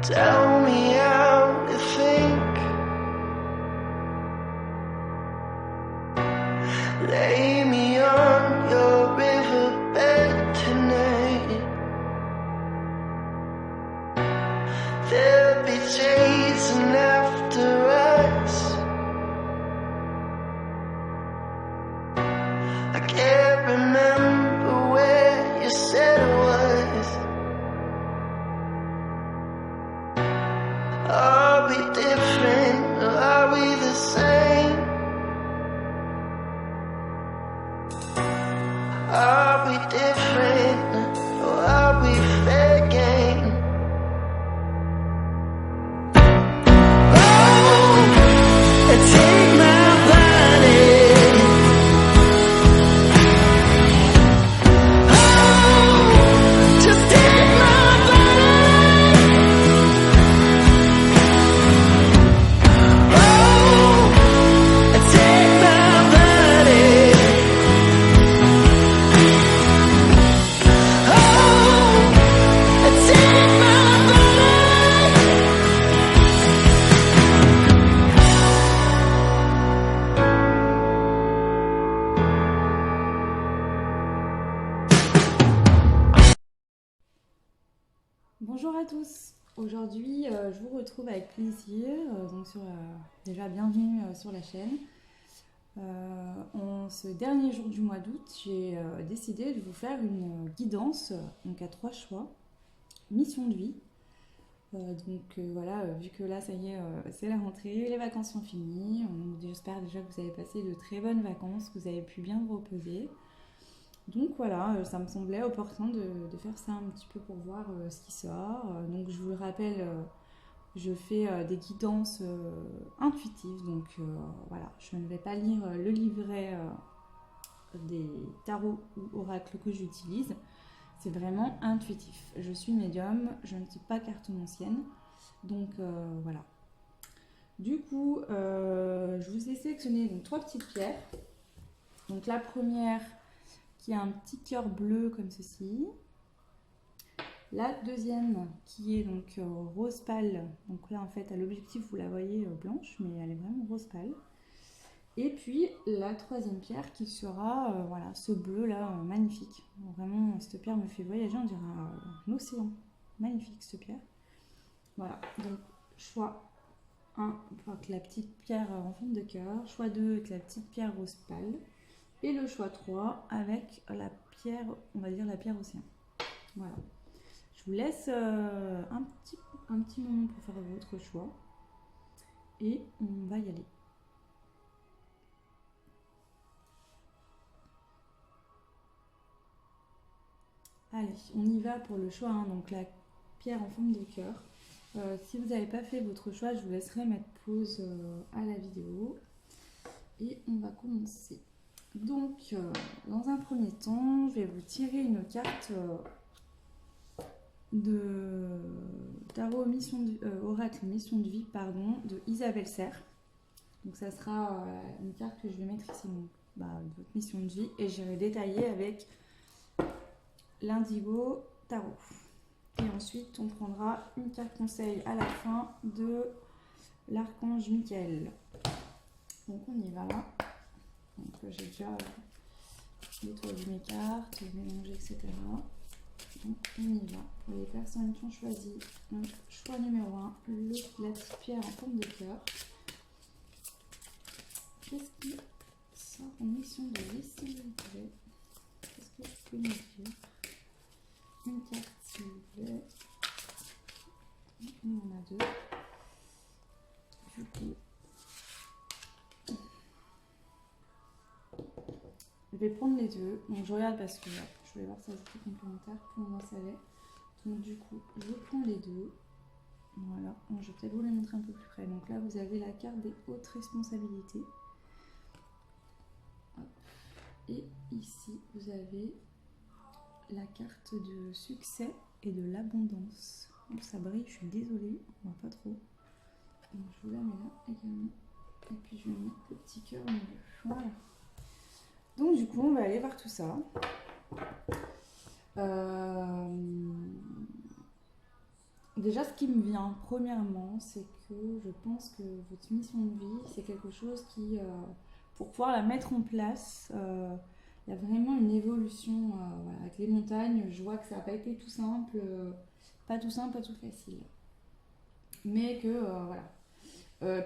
Tell me how to think. Lay me on your riverbed tonight. There'll be chasing after us. I can't remember where you said it was. Are we different or are we the same? Are we different or are we fair game? Oh, take my body. Oh, just take my body. Oh, take my body. Bonjour à tous, aujourd'hui je vous retrouve avec plaisir, donc déjà bienvenue sur la chaîne. En ce dernier jour du mois d'août, j'ai décidé de vous faire une guidance, donc à 3 choix, mission de vie. Voilà, vu que là ça y est, c'est la rentrée, les vacances sont finies, j'espère déjà que vous avez passé de très bonnes vacances, que vous avez pu bien vous reposer. Donc voilà, ça me semblait opportun de faire ça un petit peu pour voir ce qui sort. Donc je vous le rappelle, je fais des guidances intuitives. Donc voilà, je ne vais pas lire le livret des tarots ou oracles que j'utilise. C'est vraiment intuitif. Je suis médium, je ne suis pas cartomancienne. Donc voilà. Du coup, je vous ai sélectionné donc 3 petites pierres. Donc la première qui a un petit cœur bleu comme ceci. La deuxième qui est donc rose pâle. Donc là en fait à l'objectif vous la voyez blanche, mais elle est vraiment rose pâle. Et puis la troisième pierre qui sera voilà, ce bleu là magnifique. Vraiment cette pierre me fait voyager, on dirait un océan. Magnifique cette pierre. Voilà, donc choix 1 avec la petite pierre en forme de cœur, choix 2 avec la petite pierre rose pâle. Et le choix 3 avec la pierre, on va dire la pierre océan. Voilà. Je vous laisse un petit moment pour faire votre choix. Et on va y aller. Allez, on y va pour le choix 1, donc la pierre en forme de cœur. Si vous n'avez pas fait votre choix, je vous laisserai mettre pause à la vidéo. Et on va commencer. Donc, dans un premier temps, je vais vous tirer une carte de tarot oracle mission de vie de Isabelle Serre. Donc ça sera une carte que je vais mettre ici, donc, votre mission de vie, et j'irai détailler avec l'indigo tarot. Et ensuite on prendra une carte conseil à la fin de l'archange Michael. Donc on y va. Donc j'ai déjà nettoyé mes cartes, mélangé, etc. Donc on y va. Pour les personnes qui ont choisi donc, choix numéro 1, la petite pierre en forme de cœur. Qu'est-ce qui sort en mission de vie s'il vous plaît? Qu'est-ce que je peux me dire? Une carte s'il vous plaît. On en a 2. Du coup, je vais prendre les deux. Donc je regarde parce que je voulais voir si ça c'était complémentaire. Pour le moment ça l'est. Donc du coup, je prends les deux. Voilà. Bon, je vais peut-être vous les montrer un peu plus près. Donc là, vous avez la carte des hautes responsabilités. Hop. Et ici, vous avez la carte de succès et de l'abondance. Donc ça brille, je suis désolée, on voit pas trop. Donc je vous la mets là également. Et puis je vais mettre le petit cœur au milieu. Voilà. Donc du coup, on va aller voir tout ça. déjà, ce qui me vient premièrement, c'est que je pense que votre mission de vie, c'est quelque chose qui, pour pouvoir la mettre en place, il y a vraiment une évolution. Voilà, avec les montagnes, je vois que ça n'a pas été tout simple, pas tout simple, pas tout facile. Mais que, voilà.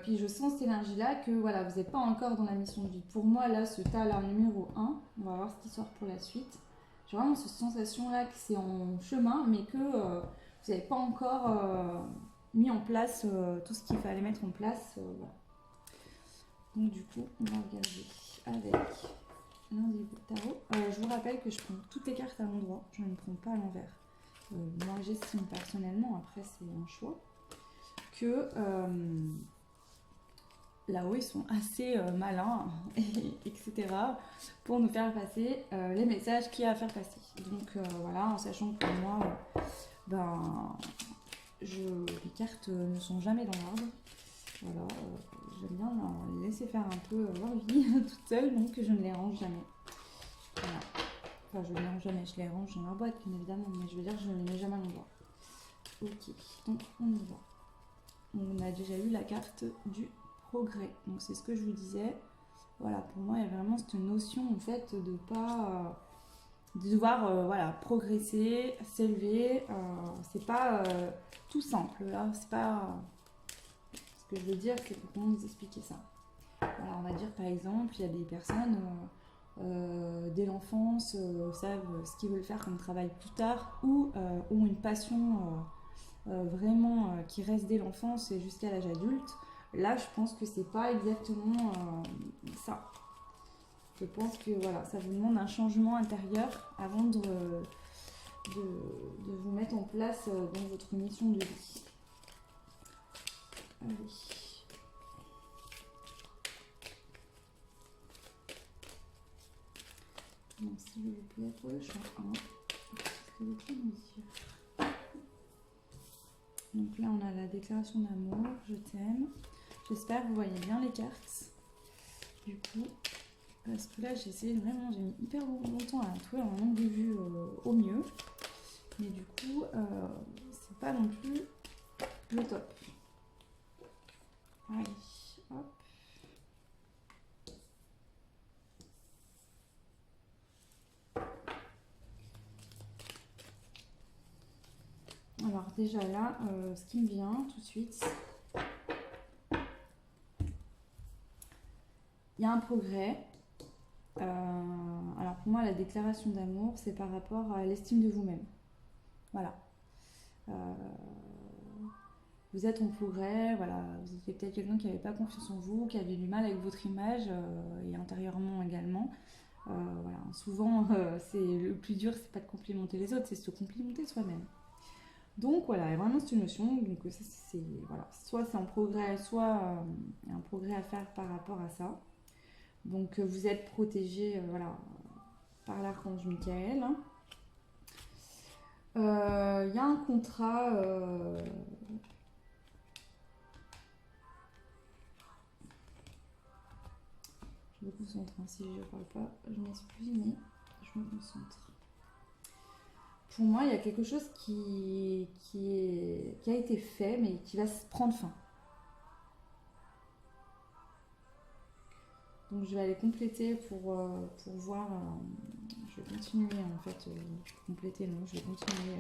Puis je sens cette énergie-là que voilà, vous n'êtes pas encore dans la mission de vie. Pour moi, là, ce tas-là, numéro un, on va voir ce qui sort pour la suite. J'ai vraiment cette sensation-là que c'est en chemin, mais que vous n'avez pas encore mis en place tout ce qu'il fallait mettre en place. Voilà. Donc du coup, on va regarder avec l'indigo de tarot. Je vous rappelle que je prends toutes les cartes à l'endroit, je ne prends pas à l'envers. Moi, j'estime personnellement, après c'est un choix, que là-haut ils sont assez malins, etc. pour nous faire passer les messages qu'il y a à faire passer. Donc voilà, en sachant que pour moi, les cartes ne sont jamais dans l'ordre. Voilà, j'aime bien les laisser faire un peu leur vie toute seule, donc je ne les range jamais. Voilà. Enfin, je ne les range jamais, je les range dans leur boîte, bien évidemment, mais je veux dire, je ne les mets jamais à l'endroit. Ok, donc on y va. On a déjà eu la carte du progrès. Donc c'est ce que je vous disais. Voilà, pour moi, il y a vraiment cette notion en fait de pas de devoir voilà, progresser, s'élever. C'est pas tout simple. Là, c'est pas ce que je veux dire, c'est pour qu'on nous explique ça. Voilà, on va dire par exemple, il y a des personnes dès l'enfance savent ce qu'ils veulent faire comme travail plus tard ou ont une passion vraiment qui reste dès l'enfance et jusqu'à l'âge adulte. Là, je pense que c'est pas exactement ça. Je pense que voilà, ça vous demande un changement intérieur avant de vous mettre en place dans votre mission de vie. Allez. Donc, s'il vous plaît, pour le choix 1, qu'est-ce que vous pouvez nous dire? Donc là, on a la déclaration d'amour, je t'aime. J'espère que vous voyez bien les cartes. Du coup, parce que là, j'ai essayé vraiment, j'ai mis hyper longtemps à trouver un angle de vue au mieux. Mais du coup, c'est pas non plus le top. Allez, hop. Alors déjà là, ce qui me vient tout de suite, il y a un progrès. Alors pour moi, la déclaration d'amour, c'est par rapport à l'estime de vous-même. Voilà. Vous êtes en progrès, voilà. Vous étiez peut-être quelqu'un qui n'avait pas confiance en vous, qui avait du mal avec votre image et intérieurement également. Voilà. Souvent, c'est le plus dur, c'est pas de complimenter les autres, c'est de se complimenter soi-même. Donc voilà, il y a vraiment cette notion. Donc c'est voilà, soit c'est en progrès, soit il y a un progrès à faire par rapport à ça. Donc vous êtes protégé voilà, par l'archange Michael. Il y a un contrat. Je me concentre, hein, si je ne parle pas, je m'excuse, mais je me concentre. Pour moi, il y a quelque chose qui a été fait, mais qui va se prendre fin. Donc je vais aller compléter pour voir. Je vais continuer en fait. Compléter, non, je vais continuer.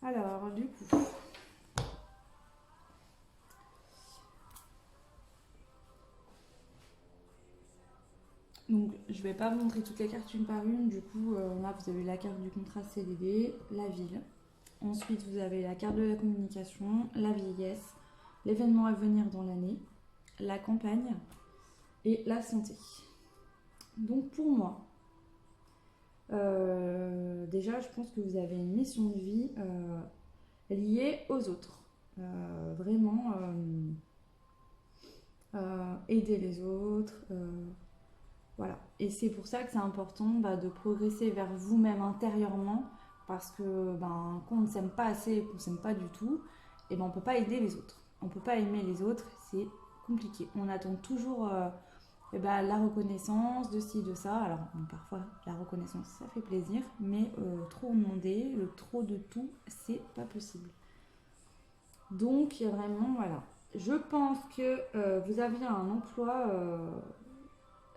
Alors, du coup. Donc, je vais pas vous montrer toutes les cartes une par une. Du coup, là, vous avez la carte du contrat CDD, la ville. Ensuite, vous avez la carte de la communication, la vieillesse, l'événement à venir dans l'année, la campagne et la santé. Donc pour moi, déjà je pense que vous avez une mission de vie liée aux autres. Vraiment aider les autres. Voilà. Et c'est pour ça que c'est important de progresser vers vous-même intérieurement, parce que quand on ne s'aime pas assez, qu'on ne s'aime pas du tout, et on ne peut pas aider les autres. On ne peut pas aimer les autres, c'est compliqué. On attend toujours la reconnaissance de ci, de ça. Alors parfois la reconnaissance ça fait plaisir, mais trop demander, le trop de tout, c'est pas possible. Donc vraiment voilà. Je pense que vous aviez un emploi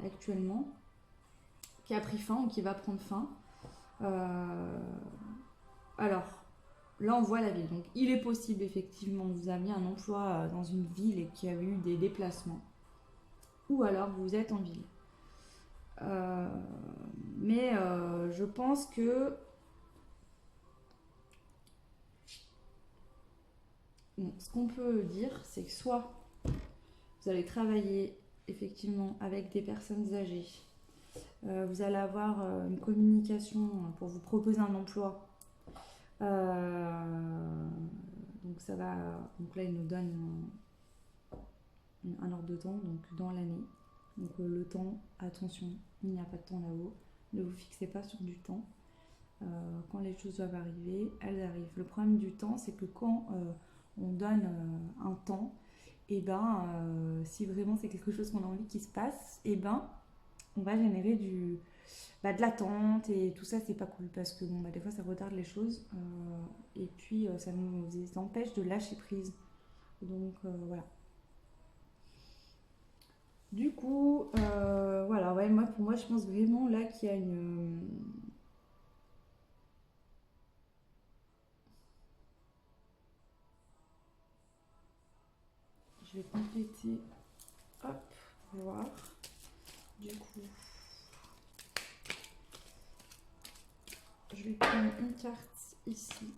actuellement qui a pris fin ou qui va prendre fin. Alors là on voit la ville. Donc il est possible effectivement que vous aviez un emploi dans une ville et qu'il y a eu des déplacements. Ou alors vous êtes en ville. Mais je pense que bon, ce qu'on peut dire, c'est que soit vous allez travailler effectivement avec des personnes âgées, vous allez avoir une communication pour vous proposer un emploi. Donc ça va. Donc là il nous donne un ordre de temps, donc dans l'année. Donc le temps, attention, il n'y a pas de temps là-haut. Ne vous fixez pas sur du temps. Quand les choses doivent arriver, elles arrivent. Le problème du temps, c'est que quand on donne un temps, si vraiment c'est quelque chose qu'on a envie qu'il se passe, on va générer de l'attente et tout ça, c'est pas cool parce que des fois ça retarde les choses et puis ça nous empêche de lâcher prise. Donc voilà. Du coup, voilà, ouais, pour moi, je pense vraiment là qu'il y a une. Je vais compléter. Hop, voir. Du coup, je vais prendre une carte ici.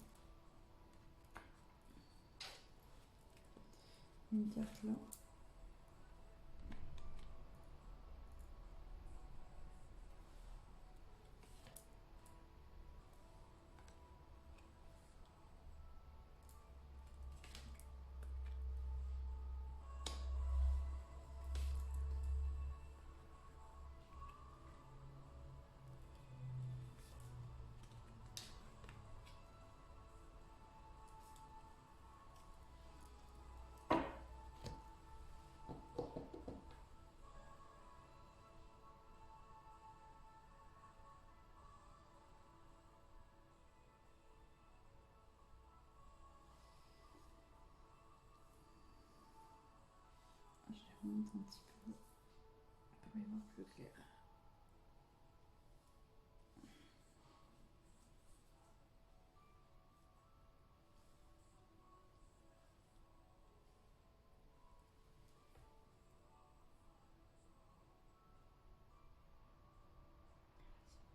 Une carte là. Je remonte un petit peu pour y voir plus clair.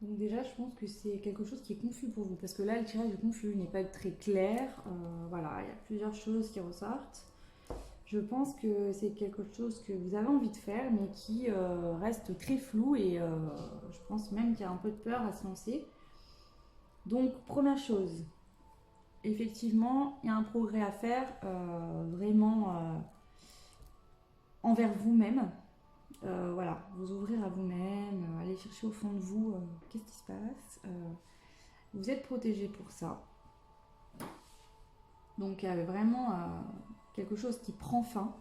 Donc déjà, je pense que c'est quelque chose qui est confus pour vous, parce que là, le tirage du confus n'est pas très clair. Voilà, il y a plusieurs choses qui ressortent. Je pense que c'est quelque chose que vous avez envie de faire, mais qui reste très flou et je pense même qu'il y a un peu de peur à se lancer. Donc, première chose, effectivement, il y a un progrès à faire vraiment envers vous-même. Voilà, vous ouvrir à vous-même, aller chercher au fond de vous qu'est-ce qui se passe. Vous êtes protégé pour ça. Donc, il y avait vraiment quelque chose qui prend fin.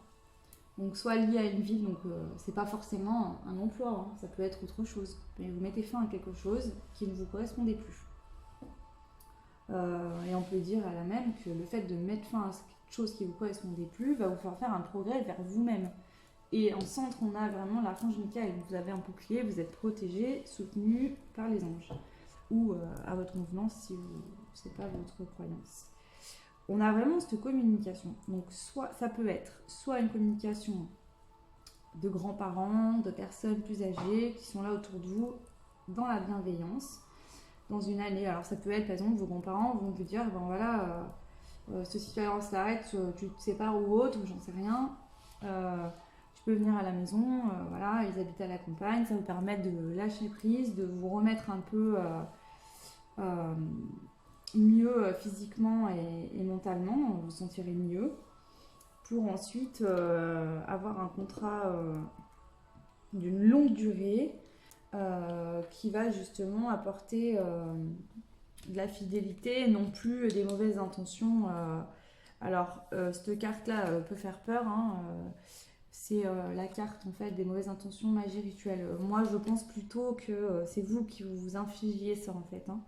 Donc, soit lié à une ville, donc c'est pas forcément un emploi, hein, ça peut être autre chose. Mais vous mettez fin à quelque chose qui ne vous correspondait plus. Et on peut dire à la même que le fait de mettre fin à quelque chose qui ne vous correspondait plus va vous faire un progrès vers vous-même. Et en centre, on a vraiment l'archange Michael. Vous avez un bouclier, vous êtes protégé, soutenu par les anges. Ou à votre convenance si ce n'est pas votre croyance. On a vraiment cette communication. Donc, soit ça peut être soit une communication de grands-parents, de personnes plus âgées qui sont là autour de vous dans la bienveillance. Dans une année, alors ça peut être par exemple vos grands-parents vont vous dire ceci s'arrête, tu te sépares ou autre, ou j'en sais rien. Tu peux venir à la maison, voilà, ils habitent à la campagne, ça vous permet de lâcher prise, de vous remettre un peu euh, mieux physiquement et mentalement, vous vous sentirez mieux, pour ensuite avoir un contrat d'une longue durée qui va justement apporter de la fidélité, non plus des mauvaises intentions. Alors, cette carte-là peut faire peur, hein, c'est la carte en fait des mauvaises intentions, magie rituelle. Moi, je pense plutôt que c'est vous qui vous infligiez ça en fait, hein.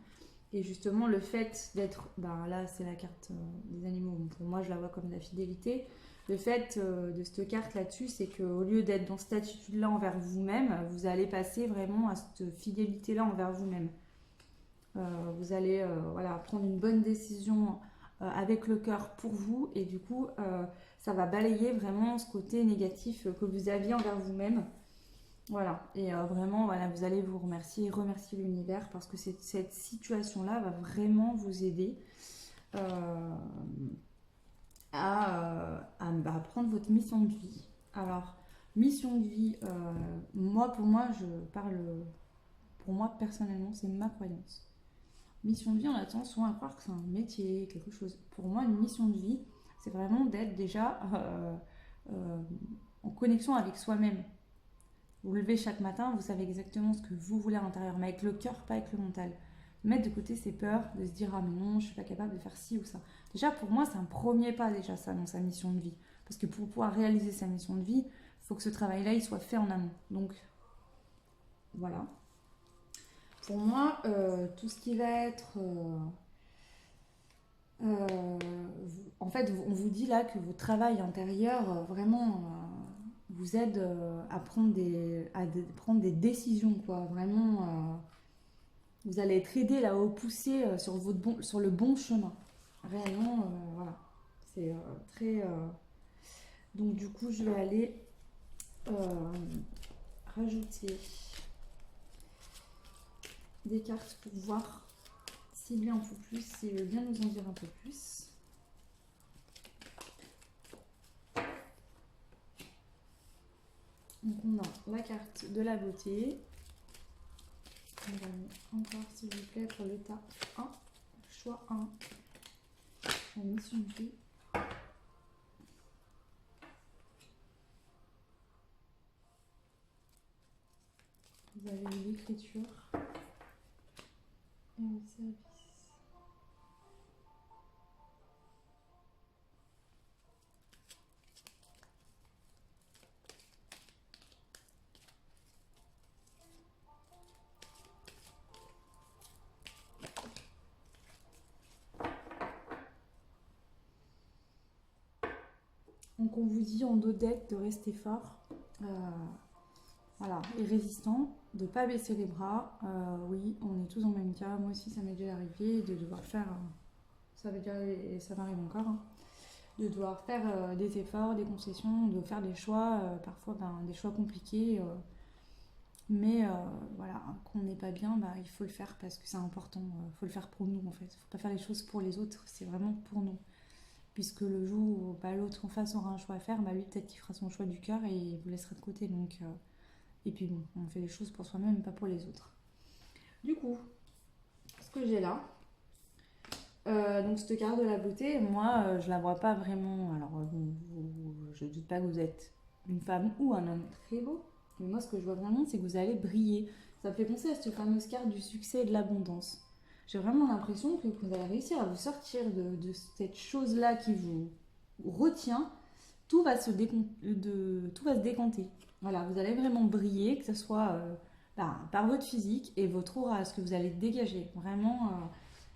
Et justement, le fait d'être, ben là, c'est la carte des animaux. Bon, pour moi, je la vois comme de la fidélité. Le fait de cette carte là-dessus, c'est qu'au lieu d'être dans cette attitude-là envers vous-même, vous allez passer vraiment à cette fidélité-là envers vous-même. Vous allez voilà, prendre une bonne décision avec le cœur pour vous et du coup ça va balayer vraiment ce côté négatif que vous aviez envers vous-même. Voilà, et vraiment voilà, vous allez vous remercier l'univers parce que cette situation-là va vraiment vous aider euh, à prendre votre mission de vie. Alors, mission de vie, pour moi, je parle, pour moi personnellement, c'est ma croyance. Mission de vie, on a tendance souvent à croire que c'est un métier, quelque chose. Pour moi, une mission de vie, c'est vraiment d'être déjà euh, en connexion avec soi-même. Vous vous levez chaque matin, vous savez exactement ce que vous voulez à l'intérieur, mais avec le cœur, pas avec le mental. Mettre de côté ses peurs, de se dire ah mais non, je suis pas capable de faire ci ou ça. Déjà pour moi, c'est un premier pas déjà ça dans sa mission de vie, parce que pour pouvoir réaliser sa mission de vie, il faut que ce travail-là il soit fait en amont. Donc voilà. Pour moi, tout ce qui va être en fait, on vous dit là que votre travail intérieur vraiment vous aide prendre des décisions, quoi. Vraiment, vous allez être aidé là, au pousser sur le bon chemin. Réellement, voilà. C'est très. Donc, du coup, je vais aller rajouter des cartes pour voir s'il y a un peu plus, s'il veut bien nous en dire un peu plus. Donc on a la carte de la beauté. On va mettre encore s'il vous plaît pour l'état 1. Choix 1. La mission de vie. Vous avez l'écriture et le service. Donc on vous dit en dos d'être de rester fort, voilà, et résistant, de ne pas baisser les bras. Oui, on est tous dans le même cas. Moi aussi, ça m'est déjà arrivé de devoir faire, ça va déjà et ça m'arrive encore, hein, de devoir faire des efforts, des concessions, de faire des choix, parfois des choix compliqués. Mais voilà, quand on n'est pas bien, il faut le faire parce que c'est important. Il faut le faire pour nous en fait. Il ne faut pas faire les choses pour les autres, c'est vraiment pour nous. Puisque le jour où l'autre en face aura un choix à faire, lui peut-être qu'il fera son choix du cœur et il vous laissera de côté. Donc, et puis bon, on fait les choses pour soi-même, pas pour les autres. Du coup, ce que j'ai là, donc cette carte de la beauté, moi je la vois pas vraiment. Alors je doute pas que vous êtes une femme ou un homme très beau, mais moi ce que je vois vraiment c'est que vous allez briller. Ça me fait penser à cette fameuse carte du succès et de l'abondance. J'ai vraiment l'impression que vous allez réussir à vous sortir de cette chose-là qui vous retient. Tout va se décanter. Voilà, vous allez vraiment briller, que ce soit par votre physique et votre aura, ce que vous allez dégager. Vraiment,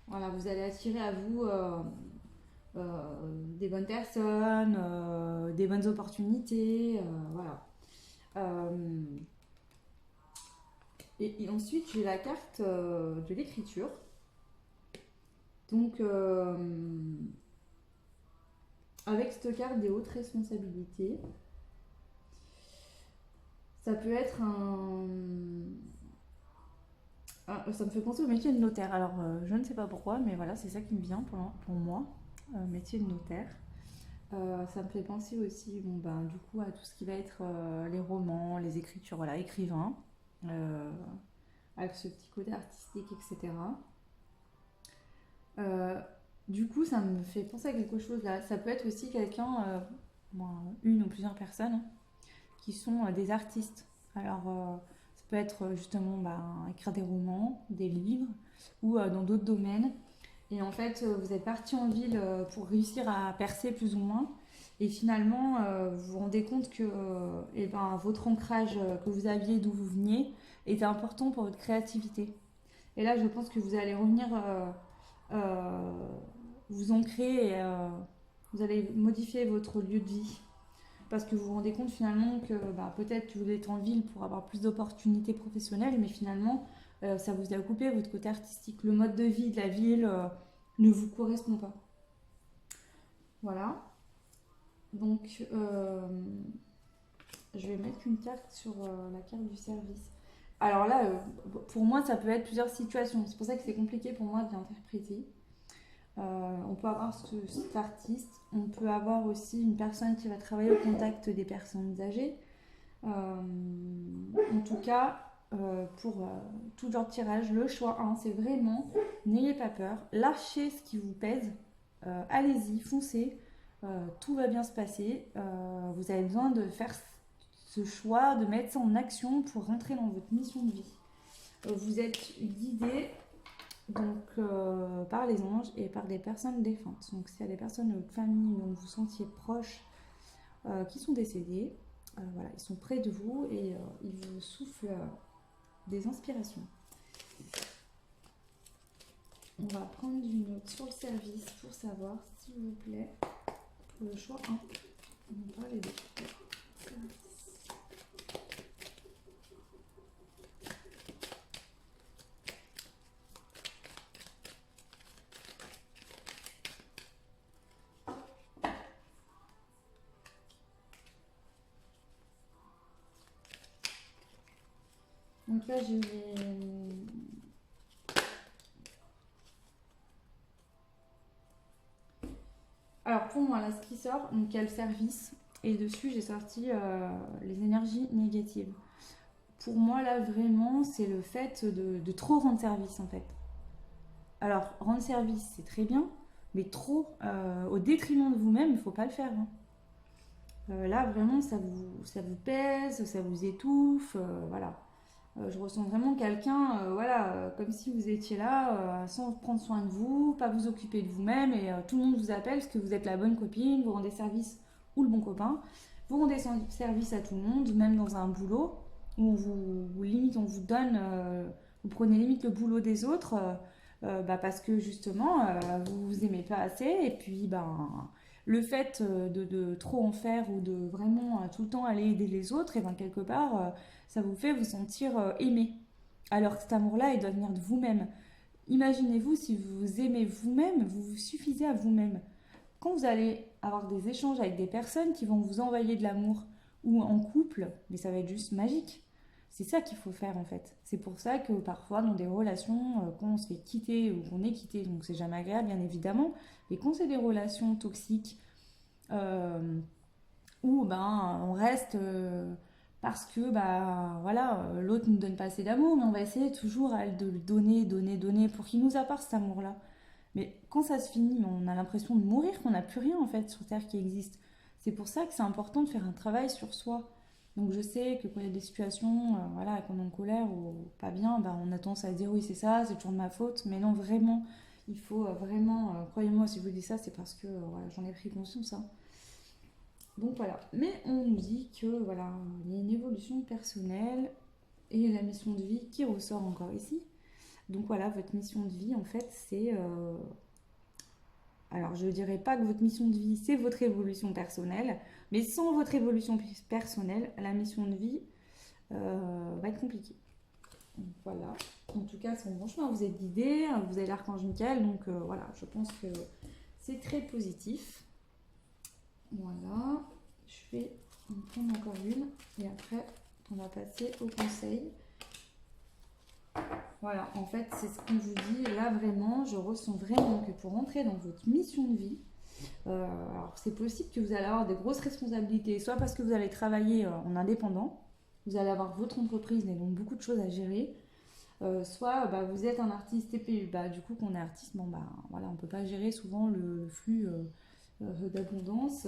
voilà, vous allez attirer à vous des bonnes personnes, des bonnes opportunités, voilà. Et ensuite, j'ai la carte de l'écriture. Donc, avec cette carte des hautes responsabilités, ça peut être ça me fait penser au métier de notaire. Alors, je ne sais pas pourquoi, mais voilà, c'est ça qui me vient pour moi, métier de notaire. Ça me fait penser aussi, bon, ben, du coup, à tout ce qui va être les romans, les écritures, voilà, écrivain, euh, avec ce petit côté artistique, etc. Euh, du coup, ça me fait penser à quelque chose là. Ça peut être aussi quelqu'un, bon, une ou plusieurs personnes, qui sont des artistes. Alors, ça peut être justement bah, écrire des romans, des livres, ou dans d'autres domaines. Et en fait, vous êtes parti en ville pour réussir à percer plus ou moins. Et finalement, vous vous rendez compte que eh ben, votre ancrage que vous aviez, d'où vous veniez, était important pour votre créativité. Et là, je pense que vous allez revenir euh, vous ancrer et vous allez modifier votre lieu de vie. Parce que vous vous rendez compte finalement que bah, peut-être que vous êtes en ville pour avoir plus d'opportunités professionnelles, mais finalement, ça vous a coupé votre côté artistique. Le mode de vie de la ville ne vous correspond pas. Voilà. Donc, je vais mettre une carte sur la carte du service. Alors là, pour moi, ça peut être plusieurs situations. C'est pour ça que c'est compliqué pour moi de l'interpréter. On peut avoir cet artiste, on peut avoir aussi une personne qui va travailler au contact des personnes âgées. En tout cas, pour tout genre de tirage, le choix 1, c'est vraiment n'ayez pas peur, lâchez ce qui vous pèse, allez-y, foncez, tout va bien se passer. Vous avez besoin de faire ce choix, de mettre ça en action pour rentrer dans votre mission de vie. Vous êtes guidé donc par les anges et par des personnes défuntes. Donc s'il y a des personnes de votre famille dont vous sentiez proches qui sont décédées, voilà, ils sont près de vous et ils vous soufflent des inspirations. On va prendre une note sur le service pour savoir, s'il vous plaît, pour le choix 1. On va parler de service. Donc là, j'ai Alors pour moi, là, ce qui sort, donc il y a le service, et dessus j'ai sorti les énergies négatives. Pour moi, là, vraiment, c'est le fait de trop rendre service, en fait. Alors, rendre service, c'est très bien, mais trop, au détriment de vous-même, il ne faut pas le faire, hein. Là, vraiment, ça vous pèse, ça vous étouffe, voilà. Je ressens vraiment quelqu'un, voilà, comme si vous étiez là, sans prendre soin de vous, pas vous occuper de vous-même, et tout le monde vous appelle parce que vous êtes la bonne copine, vous rendez service ou le bon copain, vous rendez service à tout le monde, même dans un boulot où limite on vous donne, vous prenez limite le boulot des autres, bah, parce que justement vous vous aimez pas assez, et puis ben le fait de trop en faire ou de vraiment tout le temps aller aider les autres, et ben quelque part ça vous fait vous sentir aimé. Alors que cet amour-là, il doit venir de vous-même. Imaginez-vous si vous vous aimez vous-même, vous vous suffisez à vous-même. Quand vous allez avoir des échanges avec des personnes qui vont vous envoyer de l'amour ou en couple, mais ça va être juste magique. C'est ça qu'il faut faire en fait. C'est pour ça que parfois dans des relations, quand on se fait quitter ou qu'on est quitté, donc c'est jamais agréable bien évidemment, mais quand c'est des relations toxiques, euh, où ben, on reste parce que bah, voilà, l'autre ne nous donne pas assez d'amour, mais on va essayer toujours de le donner, donner, donner pour qu'il nous apporte cet amour-là. Mais quand ça se finit, on a l'impression de mourir, qu'on n'a plus rien en fait sur Terre qui existe. C'est pour ça que c'est important de faire un travail sur soi. Donc je sais que quand il y a des situations, voilà, qu'on est en colère ou pas bien, bah, on a tendance à se dire oui c'est ça, c'est toujours de ma faute. Mais non, vraiment, il faut vraiment, croyez-moi, si je vous dis ça, c'est parce que voilà, j'en ai pris conscience, hein. Donc voilà, mais on nous dit que voilà, il y a une évolution personnelle et la mission de vie qui ressort encore ici. Donc voilà, votre mission de vie en fait c'est... alors je ne dirais pas que votre mission de vie c'est votre évolution personnelle, mais sans votre évolution personnelle, la mission de vie va être compliquée. Donc voilà, en tout cas c'est un bon chemin, vous êtes guidé, vous avez l'archange Michael, donc voilà, je pense que c'est très positif. Voilà, je vais en prendre encore une et après on va passer au conseil. Voilà, en fait c'est ce qu'on vous dit là vraiment, je ressens vraiment que pour entrer dans votre mission de vie, Alors c'est possible que vous allez avoir des grosses responsabilités, soit parce que vous allez travailler en indépendant, vous allez avoir votre entreprise et donc beaucoup de choses à gérer, soit bah, vous êtes un artiste TPU, bah, du coup quand on est artiste, bon, bah, voilà, on ne peut pas gérer souvent le flux d'abondance.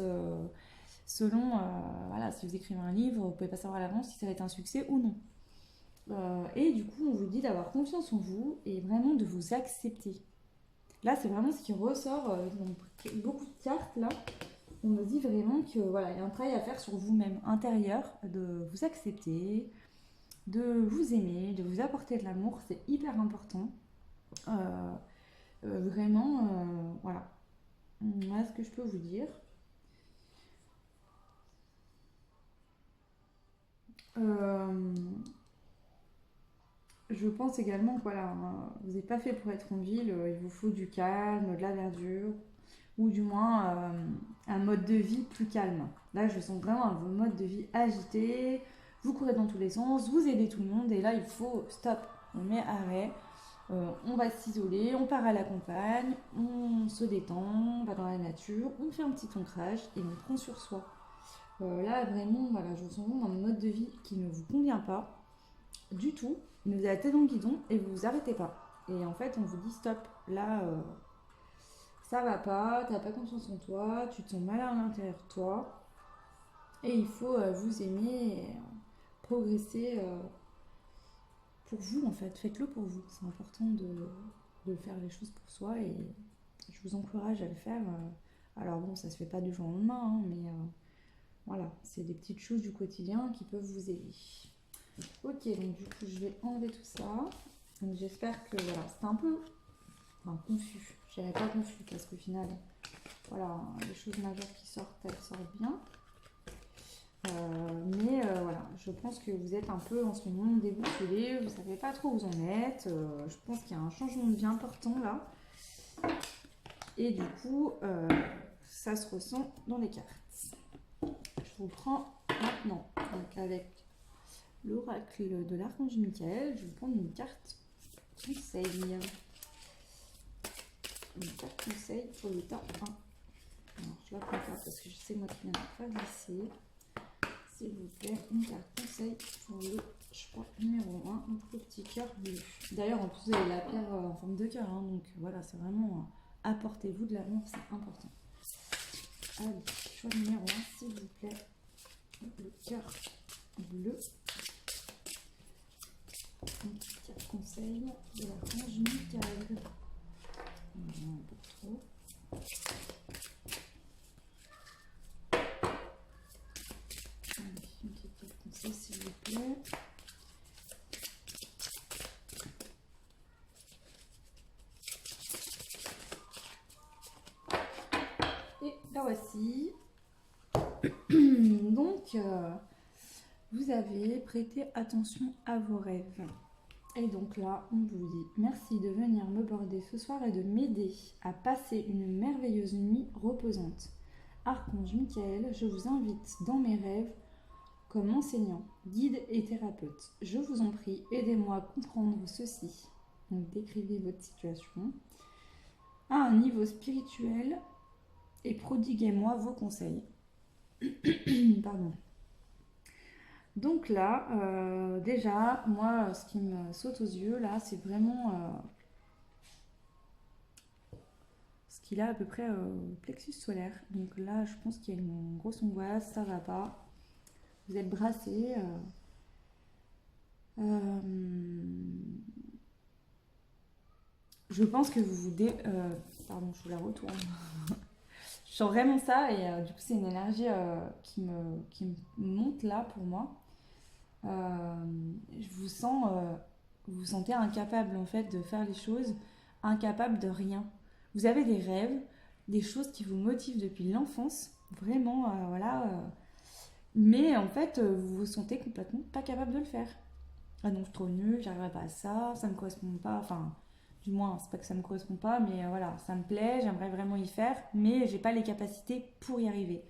Selon, voilà, si vous écrivez un livre, vous ne pouvez pas savoir à l'avance si ça va être un succès ou non. Et du coup, on vous dit d'avoir confiance en vous et vraiment de vous accepter. Là, c'est vraiment ce qui ressort dans beaucoup de cartes. Là, on me dit vraiment que voilà, il y a un travail à faire sur vous-même intérieur, de vous accepter, de vous aimer, de vous apporter de l'amour. C'est hyper important. Vraiment, voilà. Voilà ce que je peux vous dire. Je pense également que voilà, vous n'êtes pas fait pour être en ville, il vous faut du calme, de la verdure, ou du moins un mode de vie plus calme. Là, je sens vraiment un mode de vie agité, vous courez dans tous les sens, vous aidez tout le monde, et là, il faut stop, on met arrêt, on va s'isoler, on part à la campagne, on se détend, on va dans la nature, on fait un petit ancrage et on prend sur soi. Là, vraiment, voilà, je sens vraiment un mode de vie qui ne vous convient pas du tout, mais vous avez la tête dans le guidon et vous vous arrêtez pas. Et en fait, on vous dit stop, là, ça va pas, t'as pas confiance en toi, tu te sens mal à l'intérieur de toi, et il faut vous aimer et progresser pour vous en fait. Faites-le pour vous. C'est important de faire les choses pour soi et je vous encourage à le faire. Alors bon, ça se fait pas du jour au lendemain, hein, mais voilà, c'est des petites choses du quotidien qui peuvent vous aider. Ok, donc du coup, je vais enlever tout ça. Donc j'espère que voilà, c'était un peu confus. Je dirais pas confus parce qu'au final, voilà, les choses majeures qui sortent, elles sortent bien. Mais voilà, je pense que vous êtes un peu en ce moment déboussolé, vous savez pas trop où vous en êtes. Je pense qu'il y a un changement de vie important là. Et du coup, ça se ressent dans les cartes. Je vous prends maintenant donc avec l'oracle de l'archange Michael. Je vais vous prendre une carte conseil. Une carte conseil pour l'état 1. Alors, je la prends pas parce que je sais moi qui viens de faire glisser. S'il vous plaît, une carte conseil pour le choix numéro 1, donc le petit cœur bleu. D'ailleurs, en plus, vous avez la pierre en forme de cœur, hein, donc voilà, c'est vraiment apportez-vous de l'amour, c'est important. Allez, choix numéro 1, s'il vous plaît, le cœur bleu. Une petite carte conseil de l'archange Michael. Un peu trop. Une petite carte conseil, s'il vous plaît. Et la voici. Donc, vous avez prêté attention à vos rêves. Et donc là, on vous dit merci de venir me border ce soir et de m'aider à passer une merveilleuse nuit reposante. Archange Michael, je vous invite dans mes rêves comme enseignant, guide et thérapeute. Je vous en prie, aidez-moi à comprendre ceci. Donc décrivez votre situation à un niveau spirituel et prodiguez-moi vos conseils. Pardon. Donc là, déjà, moi, ce qui me saute aux yeux, là, c'est vraiment ce qu'il a à peu près au plexus solaire. Donc là, je pense qu'il y a une grosse angoisse, ça va pas. Vous êtes brassé. Je pense que vous vous pardon, je vous la retourne. Je sens vraiment ça et du coup, c'est une énergie qui me monte là pour moi. Je vous sens, vous vous sentez incapable en fait de faire les choses, incapable de rien. Vous avez des rêves, des choses qui vous motivent depuis l'enfance, vraiment, voilà. Mais en fait, vous vous sentez complètement pas capable de le faire. Ah non, je suis trop nulle, j'arriverai pas à ça, ça me correspond pas. Enfin, du moins, c'est pas que ça me correspond pas, mais voilà, ça me plaît, j'aimerais vraiment y faire, mais j'ai pas les capacités pour y arriver.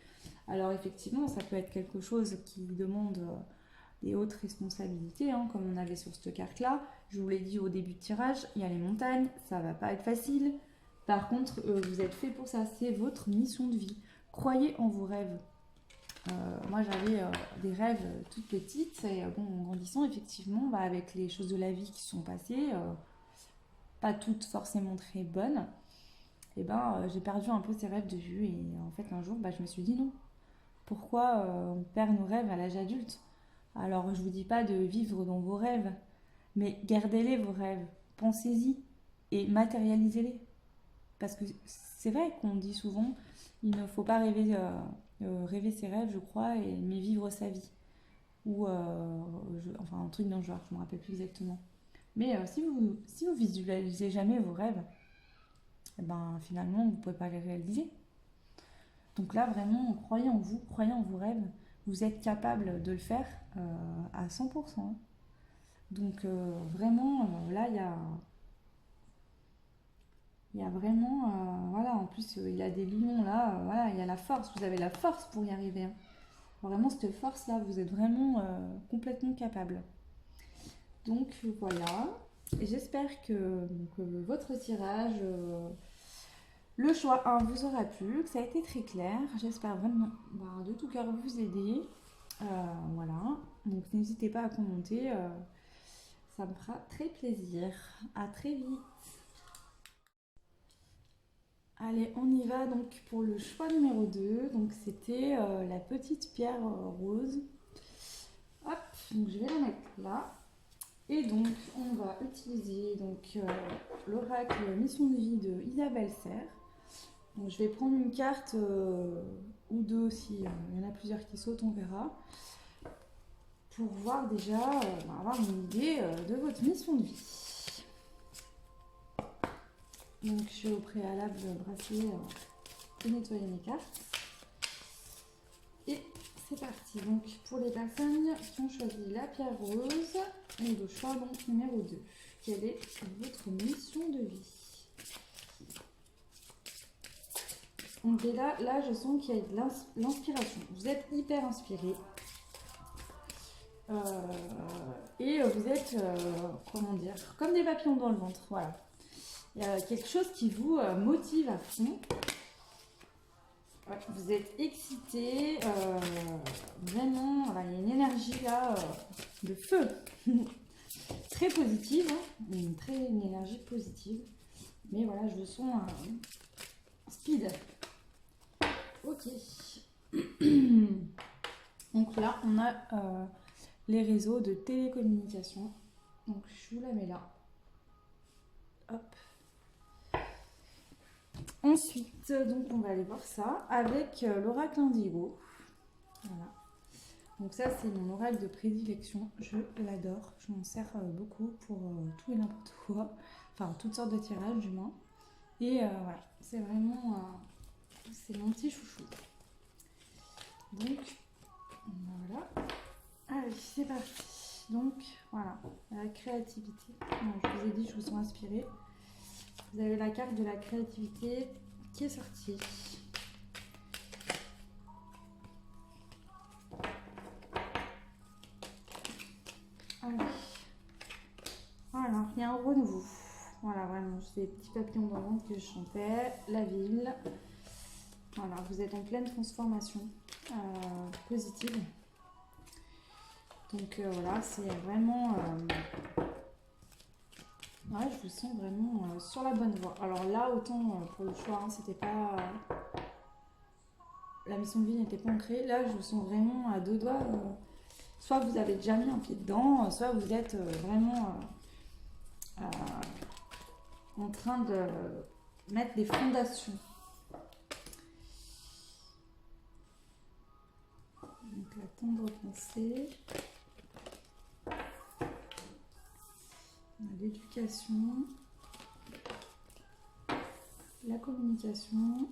Alors effectivement, ça peut être quelque chose qui demande des hautes responsabilités, hein, comme on avait sur cette carte-là. Je vous l'ai dit au début de tirage, il y a les montagnes, ça va pas être facile. Par contre, vous êtes fait pour ça, c'est votre mission de vie. Croyez en vos rêves. Moi, j'avais des rêves toutes petites et bon, en grandissant, effectivement, bah, avec les choses de la vie qui sont passées, pas toutes forcément très bonnes, et ben, j'ai perdu un peu ces rêves de vue. Et en fait, un jour, bah, je me suis dit non. Pourquoi on perd nos rêves à l'âge adulte? Alors, je vous dis pas de vivre dans vos rêves, mais gardez-les vos rêves, pensez-y et matérialisez-les. Parce que c'est vrai qu'on dit souvent, il ne faut pas rêver ses rêves, je crois, mais vivre sa vie. Ou, enfin, un truc dans le genre, je ne me rappelle plus exactement. Mais si vous visualisez jamais vos rêves, eh ben, finalement, vous ne pouvez pas les réaliser. Donc là, vraiment, croyez en vous, croyez en vos rêves. Vous êtes capable de le faire à 100%. Donc vraiment, là, il y a vraiment, voilà, en plus, il y a des lions là, voilà, il y a la force, vous avez la force pour y arriver. Hein. Vraiment, cette force-là, vous êtes vraiment complètement capable. Donc voilà, et j'espère que votre tirage, le choix 1 vous aura plu, que ça a été très clair. J'espère vraiment de tout cœur vous aider. Voilà, donc n'hésitez pas à commenter, ça me fera très plaisir. À très vite. Allez, on y va donc pour le choix numéro 2. Donc c'était la petite pierre rose. Hop, donc je vais la mettre là. Et donc on va utiliser donc l'oracle Mission de vie de Isabelle Serre. Donc je vais prendre une carte ou deux aussi, il y en a plusieurs qui sautent, on verra. Pour voir déjà, avoir une idée de votre mission de vie. Donc je vais au préalable brasser et nettoyer mes cartes. Et c'est parti. Donc pour les personnes qui ont choisi la pierre rose, et le choix donc numéro 2. Quelle est votre mission de vie? Donc là je sens qu'il y a de l'inspiration. Vous êtes hyper inspiré. Et vous êtes, comment dire, comme des papillons dans le ventre. Voilà. Il y a quelque chose qui vous motive à fond. Ouais, vous êtes excité, vraiment, voilà, il y a une énergie là de feu, très positive, hein, une énergie positive. Mais voilà, je le sens speed. Ok. Donc là, on a les réseaux de télécommunication. Donc je vous la mets là. Hop. Ensuite, donc on va aller voir ça avec l'oracle indigo. Voilà. Donc ça, c'est mon oracle de prédilection. Je l'adore. Je m'en sers beaucoup pour tout et n'importe quoi. Enfin, toutes sortes de tirages, du moins. Et voilà, c'est vraiment... c'est mon petit chouchou. Donc, voilà. Allez, c'est parti. Donc, voilà, la créativité. Bon, je vous ai dit, je vous sens inspirée. Vous avez la carte de la créativité qui est sortie. Allez. Voilà, il y a un renouveau. Voilà, vraiment, c'est des petits papillons dans le ventre que je chantais. La ville. Voilà, vous êtes en pleine transformation positive. Donc voilà, c'est vraiment... ouais, je vous sens vraiment sur la bonne voie. Alors là, autant pour le choix, hein, c'était pas... la mission de vie n'était pas ancrée. Là, je vous sens vraiment à deux doigts. Soit vous avez déjà mis un pied dedans, soit vous êtes vraiment en train de mettre des fondations. Donc la tendre pensée. L'éducation, la communication.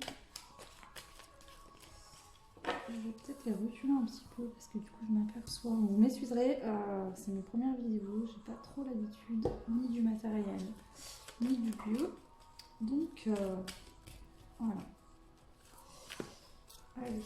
Je vais peut-être les reculer un petit peu parce que du coup je m'aperçois. Vous m'excuserez, c'est mes premières vidéos, j'ai pas trop l'habitude ni du matériel ni du lieu. Donc voilà. Allez.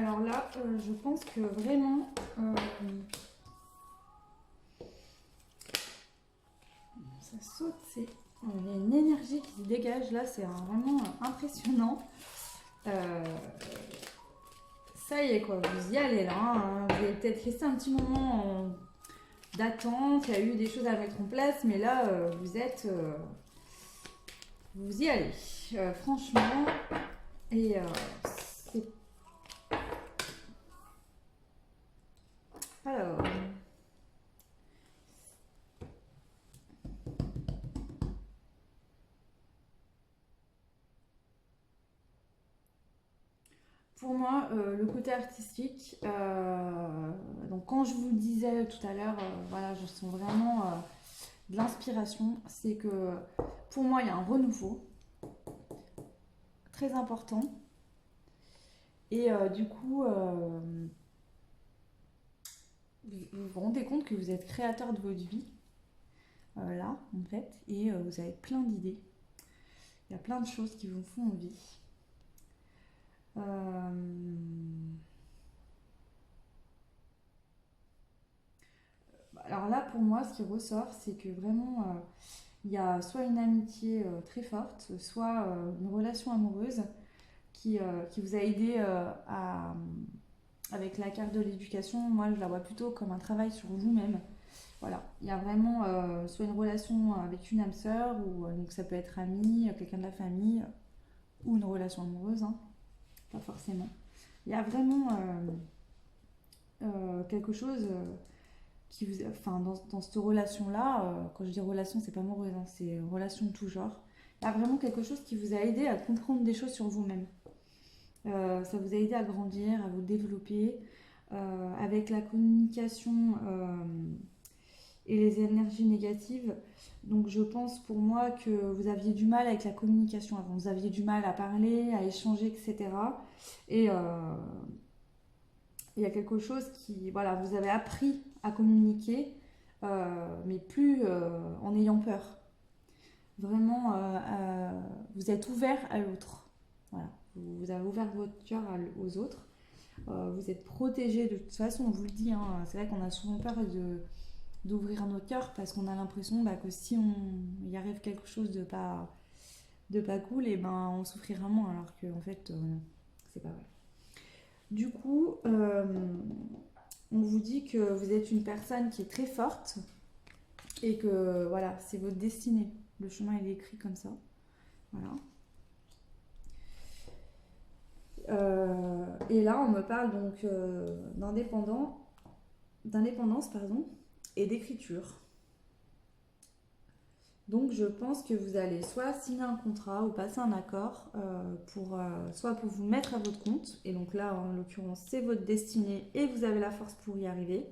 Alors là, je pense que vraiment, ça saute, il y a une énergie qui se dégage là, c'est vraiment impressionnant. Ça y est quoi, vous y allez là, hein. Vous allez peut-être rester un petit moment d'attente, il y a eu des choses à mettre en place, mais là, vous y allez, franchement, et c'est... Alors... Pour moi, le côté artistique, donc quand je vous disais tout à l'heure, voilà, je sens vraiment de l'inspiration, c'est que pour moi, il y a un renouveau très important. Et du coup, vous vous rendez compte que vous êtes créateur de votre vie, là, en fait, et vous avez plein d'idées. Il y a plein de choses qui vous font envie. Alors là, pour moi, ce qui ressort, c'est que vraiment, il y a soit une amitié très forte, soit une relation amoureuse qui vous a aidé avec la carte de l'éducation. Moi, je la vois plutôt comme un travail sur vous-même. Voilà, il y a vraiment soit une relation avec une âme sœur, ou donc ça peut être ami, quelqu'un de la famille, ou une relation amoureuse, hein, pas forcément. Il y a vraiment quelque chose qui vous, enfin, dans cette relation-là, quand je dis relation, c'est pas amoureuse, hein, c'est relation de tout genre. Il y a vraiment quelque chose qui vous a aidé à comprendre des choses sur vous-même. Ça vous a aidé à grandir, à vous développer. Avec la communication et les énergies négatives. Donc je pense pour moi que vous aviez du mal avec la communication avant. Vous aviez du mal à parler, à échanger, etc. Et il y a quelque chose qui, voilà, vous avez appris à communiquer, mais plus en ayant peur. Vraiment, vous êtes ouvert à l'autre. Voilà. Vous avez ouvert votre cœur aux autres. Vous êtes protégé de toute façon, on vous le dit. Hein, c'est vrai qu'on a souvent peur d'ouvrir notre cœur parce qu'on a l'impression que si on y arrive quelque chose de pas cool, et ben on souffrira moins, alors que en fait, c'est pas vrai. Du coup, on vous dit que vous êtes une personne qui est très forte et que voilà, c'est votre destinée. Le chemin il est écrit comme ça. Voilà. Et là, on me parle donc d'indépendance, pardon, et d'écriture. Donc, je pense que vous allez soit signer un contrat ou passer un accord soit pour vous mettre à votre compte. Et donc là, en l'occurrence, c'est votre destinée et vous avez la force pour y arriver.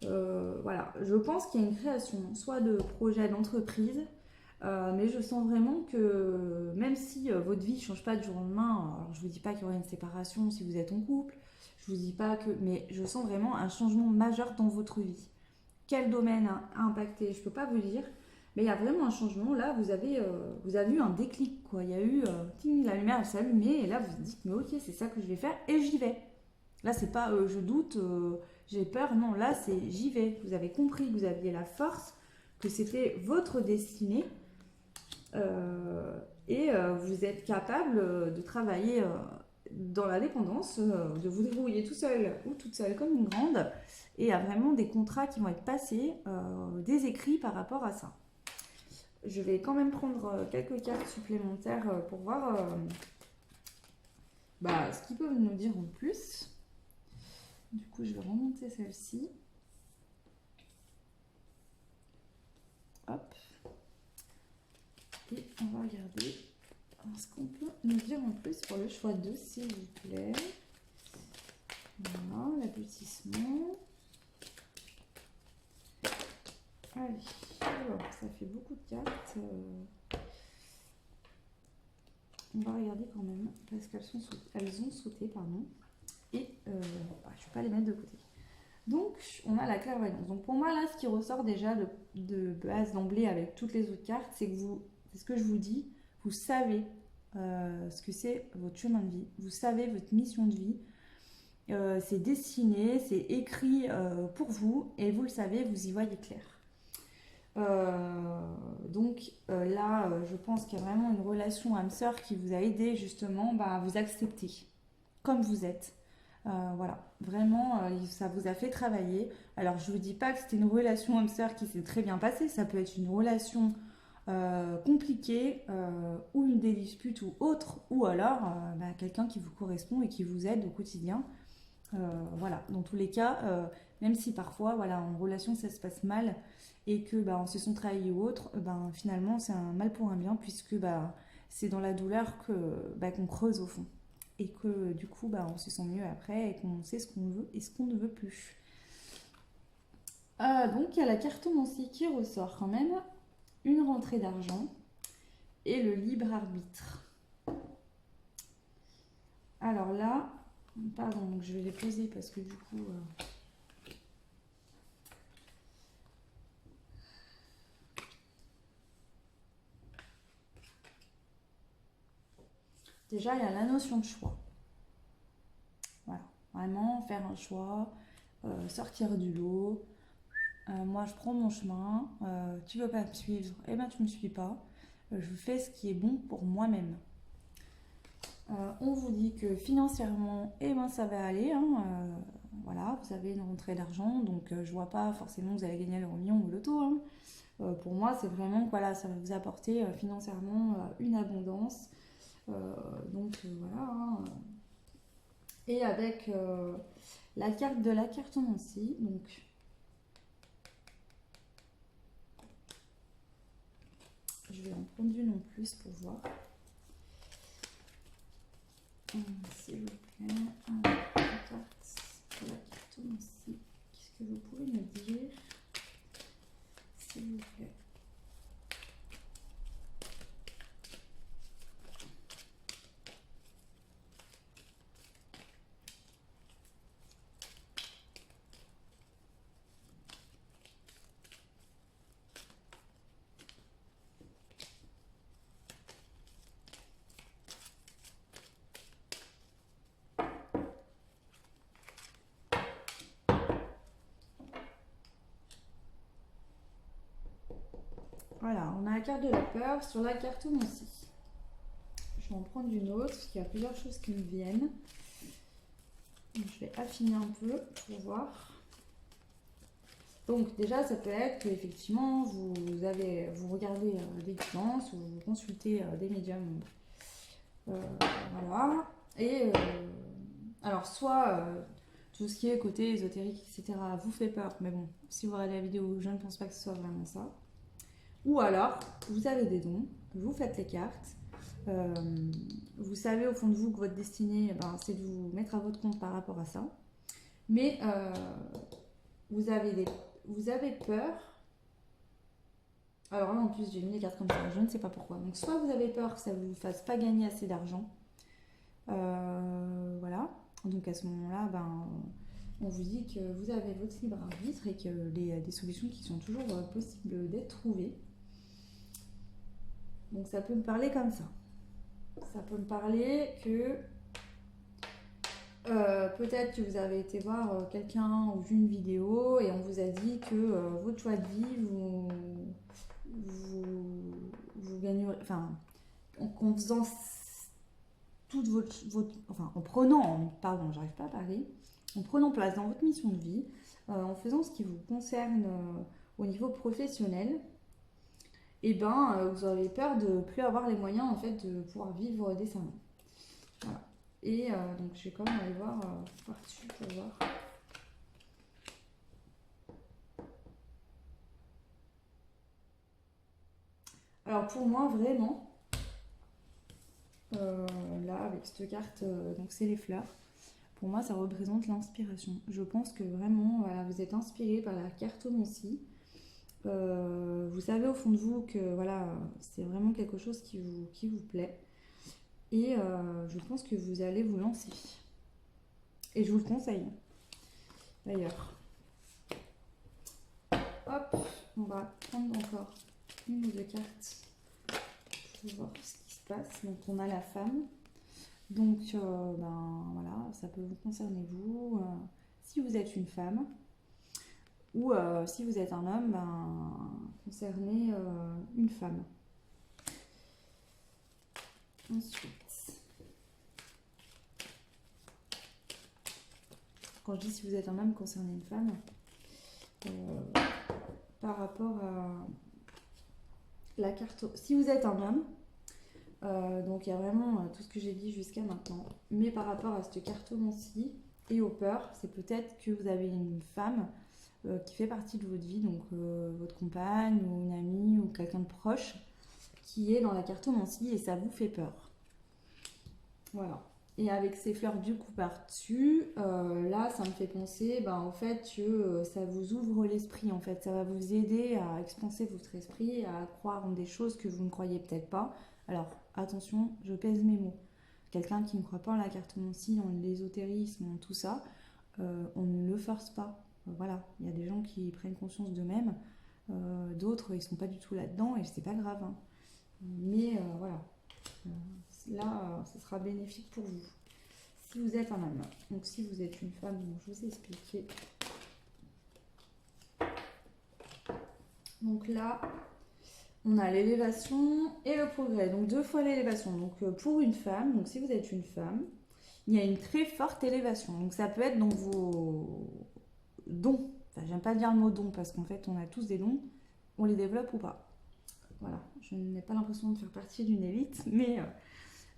Voilà, je pense qu'il y a une création, soit de projet d'entreprise, mais je sens vraiment que même si votre vie ne change pas du jour au lendemain, alors je ne vous dis pas qu'il y aura une séparation si vous êtes en couple, je vous dis pas que, mais je sens vraiment un changement majeur dans votre vie. Quel domaine a impacté, je ne peux pas vous dire, mais il y a vraiment un changement. Là, vous avez eu un déclic, quoi. Il y a eu, la lumière elle s'est allumée, et là vous vous dites, mais ok, c'est ça que je vais faire, et j'y vais. Là, c'est pas je doute, j'ai peur, non, là c'est j'y vais. Vous avez compris que vous aviez la force, que c'était votre destinée. Et vous êtes capable de travailler dans l'indépendance, de vous débrouiller tout seul ou toute seule comme une grande, et il y a vraiment des contrats qui vont être passés, des écrits par rapport à ça. Je vais quand même prendre quelques cartes supplémentaires pour voir ce qu'ils peuvent nous dire en plus. Du coup, je vais remonter celle-ci. Hop. Et on va regarder ce qu'on peut nous dire en plus pour le choix 2, s'il vous plaît. Voilà, l'aboutissement. Allez, alors, ça fait beaucoup de cartes. On va regarder quand même, parce qu'elles ont sauté, pardon. Et je ne vais pas les mettre de côté. Donc, on a la clairvoyance. Donc, pour moi, là, ce qui ressort déjà de base d'emblée avec toutes les autres cartes, c'est que c'est ce que je vous dis, vous savez ce que c'est votre chemin de vie, vous savez votre mission de vie, c'est dessiné, c'est écrit pour vous et vous le savez, vous y voyez clair. Là, je pense qu'il y a vraiment une relation âme-sœur qui vous a aidé justement à vous accepter comme vous êtes. Voilà, vraiment, ça vous a fait travailler. Alors, je ne vous dis pas que c'était une relation âme-sœur qui s'est très bien passée. Ça peut être une relation compliquée ou une des disputes ou autre, ou alors quelqu'un qui vous correspond et qui vous aide au quotidien. Voilà, dans tous les cas, même si parfois, voilà, en relation ça se passe mal et que on se sent trahi ou autre, finalement c'est un mal pour un bien puisque c'est dans la douleur que qu'on creuse au fond et que du coup on se sent mieux après et qu'on sait ce qu'on veut et ce qu'on ne veut plus. Donc il y a la cartomancie qui ressort quand même, une rentrée d'argent et le libre arbitre. Alors là, pardon, donc je vais les poser parce que du coup... Déjà, il y a la notion de choix. Voilà, vraiment faire un choix, sortir du lot. Moi, je prends mon chemin. Tu veux pas me suivre? Eh ben, tu me suis pas. Je fais ce qui est bon pour moi-même. On vous dit que financièrement, ça va aller. Voilà, vous avez une rentrée d'argent, donc je vois pas forcément que vous allez gagner le million ou le loto. Pour moi, c'est vraiment que voilà, ça va vous apporter financièrement une abondance. Voilà. Et avec la carte de la cartomancie, donc je vais en prendre une en plus pour voir. S'il vous plaît, la carte de la cartomancie. Qu'est-ce que vous pouvez me dire, s'il vous plaît? Voilà, on a la carte de la peur sur la cartomancie. Je vais en prendre une autre, parce qu'il y a plusieurs choses qui me viennent. Donc, je vais affiner un peu pour voir. Donc déjà, ça peut être qu'effectivement, vous regardez des guidances ou vous consultez des médiums. Voilà. Et alors, soit tout ce qui est côté ésotérique, etc., vous fait peur, mais bon, si vous regardez la vidéo, je ne pense pas que ce soit vraiment ça. Ou alors, vous avez des dons, vous faites les cartes, vous savez au fond de vous que votre destinée, c'est de vous mettre à votre compte par rapport à ça. Mais vous avez peur. Alors là, en plus, j'ai mis les cartes comme ça, je ne sais pas pourquoi. Donc, soit vous avez peur que ça ne vous fasse pas gagner assez d'argent. Voilà. Donc, à ce moment-là, on vous dit que vous avez votre libre arbitre et qu'il y a des solutions qui sont toujours possibles d'être trouvées. Donc, ça peut me parler comme ça. Ça peut me parler que peut-être que vous avez été voir quelqu'un ou vu une vidéo et on vous a dit que votre choix de vie, vous gagnerez, enfin, en faisant toute en prenant, pardon, j'arrive pas à parler, en prenant place dans votre mission de vie, en faisant ce qui vous concerne au niveau professionnel, et vous avez peur de plus avoir les moyens en fait de pouvoir vivre décemment. Voilà. Et donc je vais quand même aller voir par-dessus pour voir. Alors pour moi vraiment, là avec cette carte, donc c'est les fleurs. Pour moi ça représente l'inspiration. Je pense que vraiment voilà, vous êtes inspiré par la cartomancie. Vous savez au fond de vous que voilà, c'est vraiment quelque chose qui vous plaît. Et je pense que vous allez vous lancer. Et je vous le conseille. D'ailleurs. Hop, on va prendre encore une ou deux cartes pour voir ce qui se passe. Donc on a la femme. Donc, ben voilà, ça peut vous concerner vous. Si vous êtes une femme, ou si vous êtes un homme, ben concerner une femme. Ensuite, quand je dis si vous êtes un homme, concerner une femme, par rapport à la carte. Si vous êtes un homme, donc il y a vraiment tout ce que j'ai dit jusqu'à maintenant. Mais par rapport à cette cartomancie et aux peurs, c'est peut-être que vous avez une femme qui fait partie de votre vie, donc votre compagne ou une amie ou quelqu'un de proche qui est dans la cartomancie et ça vous fait peur. Voilà. Et avec ces fleurs du coup par-dessus, là ça me fait penser au fait que ça vous ouvre l'esprit en fait. Ça va vous aider à expanser votre esprit, à croire en des choses que vous ne croyez peut-être pas. Alors attention, je pèse mes mots. Quelqu'un qui ne croit pas en la cartomancie, en l'ésotérisme, en tout ça, on ne le force pas. Voilà, il y a des gens qui prennent conscience d'eux-mêmes, d'autres ils sont pas du tout là-dedans et c'est pas grave. Hein. Mais voilà, là ce sera bénéfique pour vous. Si vous êtes un homme, donc si vous êtes une femme, donc je vous ai expliqué. Donc là, on a l'élévation et le progrès, donc 2 fois l'élévation. Donc pour une femme, donc si vous êtes une femme, il y a une très forte élévation. Donc ça peut être dans vos dons. Enfin, j'aime pas dire le mot don parce qu'en fait on a tous des dons, on les développe ou pas. Voilà, je n'ai pas l'impression de faire partie d'une élite, mais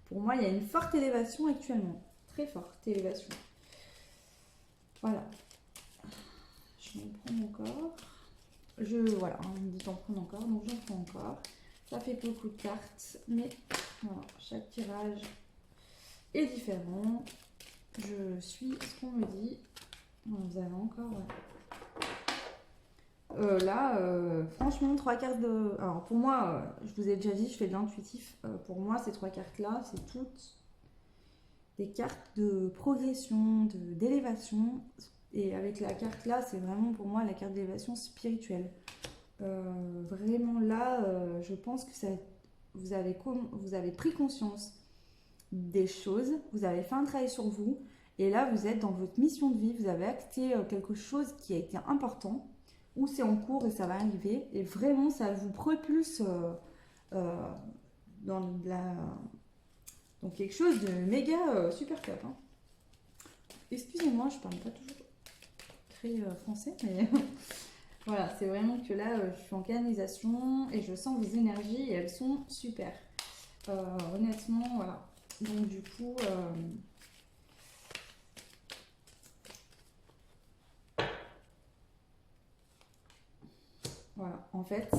pour moi il y a une forte élévation actuellement. Très forte élévation. Voilà. Je vais en prendre encore. Voilà, on me dit d'en prendre encore, donc j'en prends encore. Ça fait beaucoup de cartes, mais voilà, chaque tirage est différent. Je suis ce qu'on me dit. Vous avez encore. Franchement, 3 cartes de. Alors pour moi, je vous ai déjà dit, je fais de l'intuitif. Pour moi, ces 3 cartes-là, c'est toutes des cartes de progression, d'élévation. Et avec la carte là, c'est vraiment pour moi la carte d'élévation spirituelle. Vraiment là, je pense que vous avez pris conscience des choses, vous avez fait un travail sur vous, et là vous êtes dans votre mission de vie, vous avez acté quelque chose qui a été important, ou c'est en cours et ça va arriver, et vraiment ça vous propulse dans donc quelque chose de méga super top. Hein. Excusez-moi, je parle pas toujours très français, mais voilà, c'est vraiment que là, je suis en canalisation et je sens vos énergies et elles sont super. Honnêtement, voilà. Donc du coup, voilà. En fait,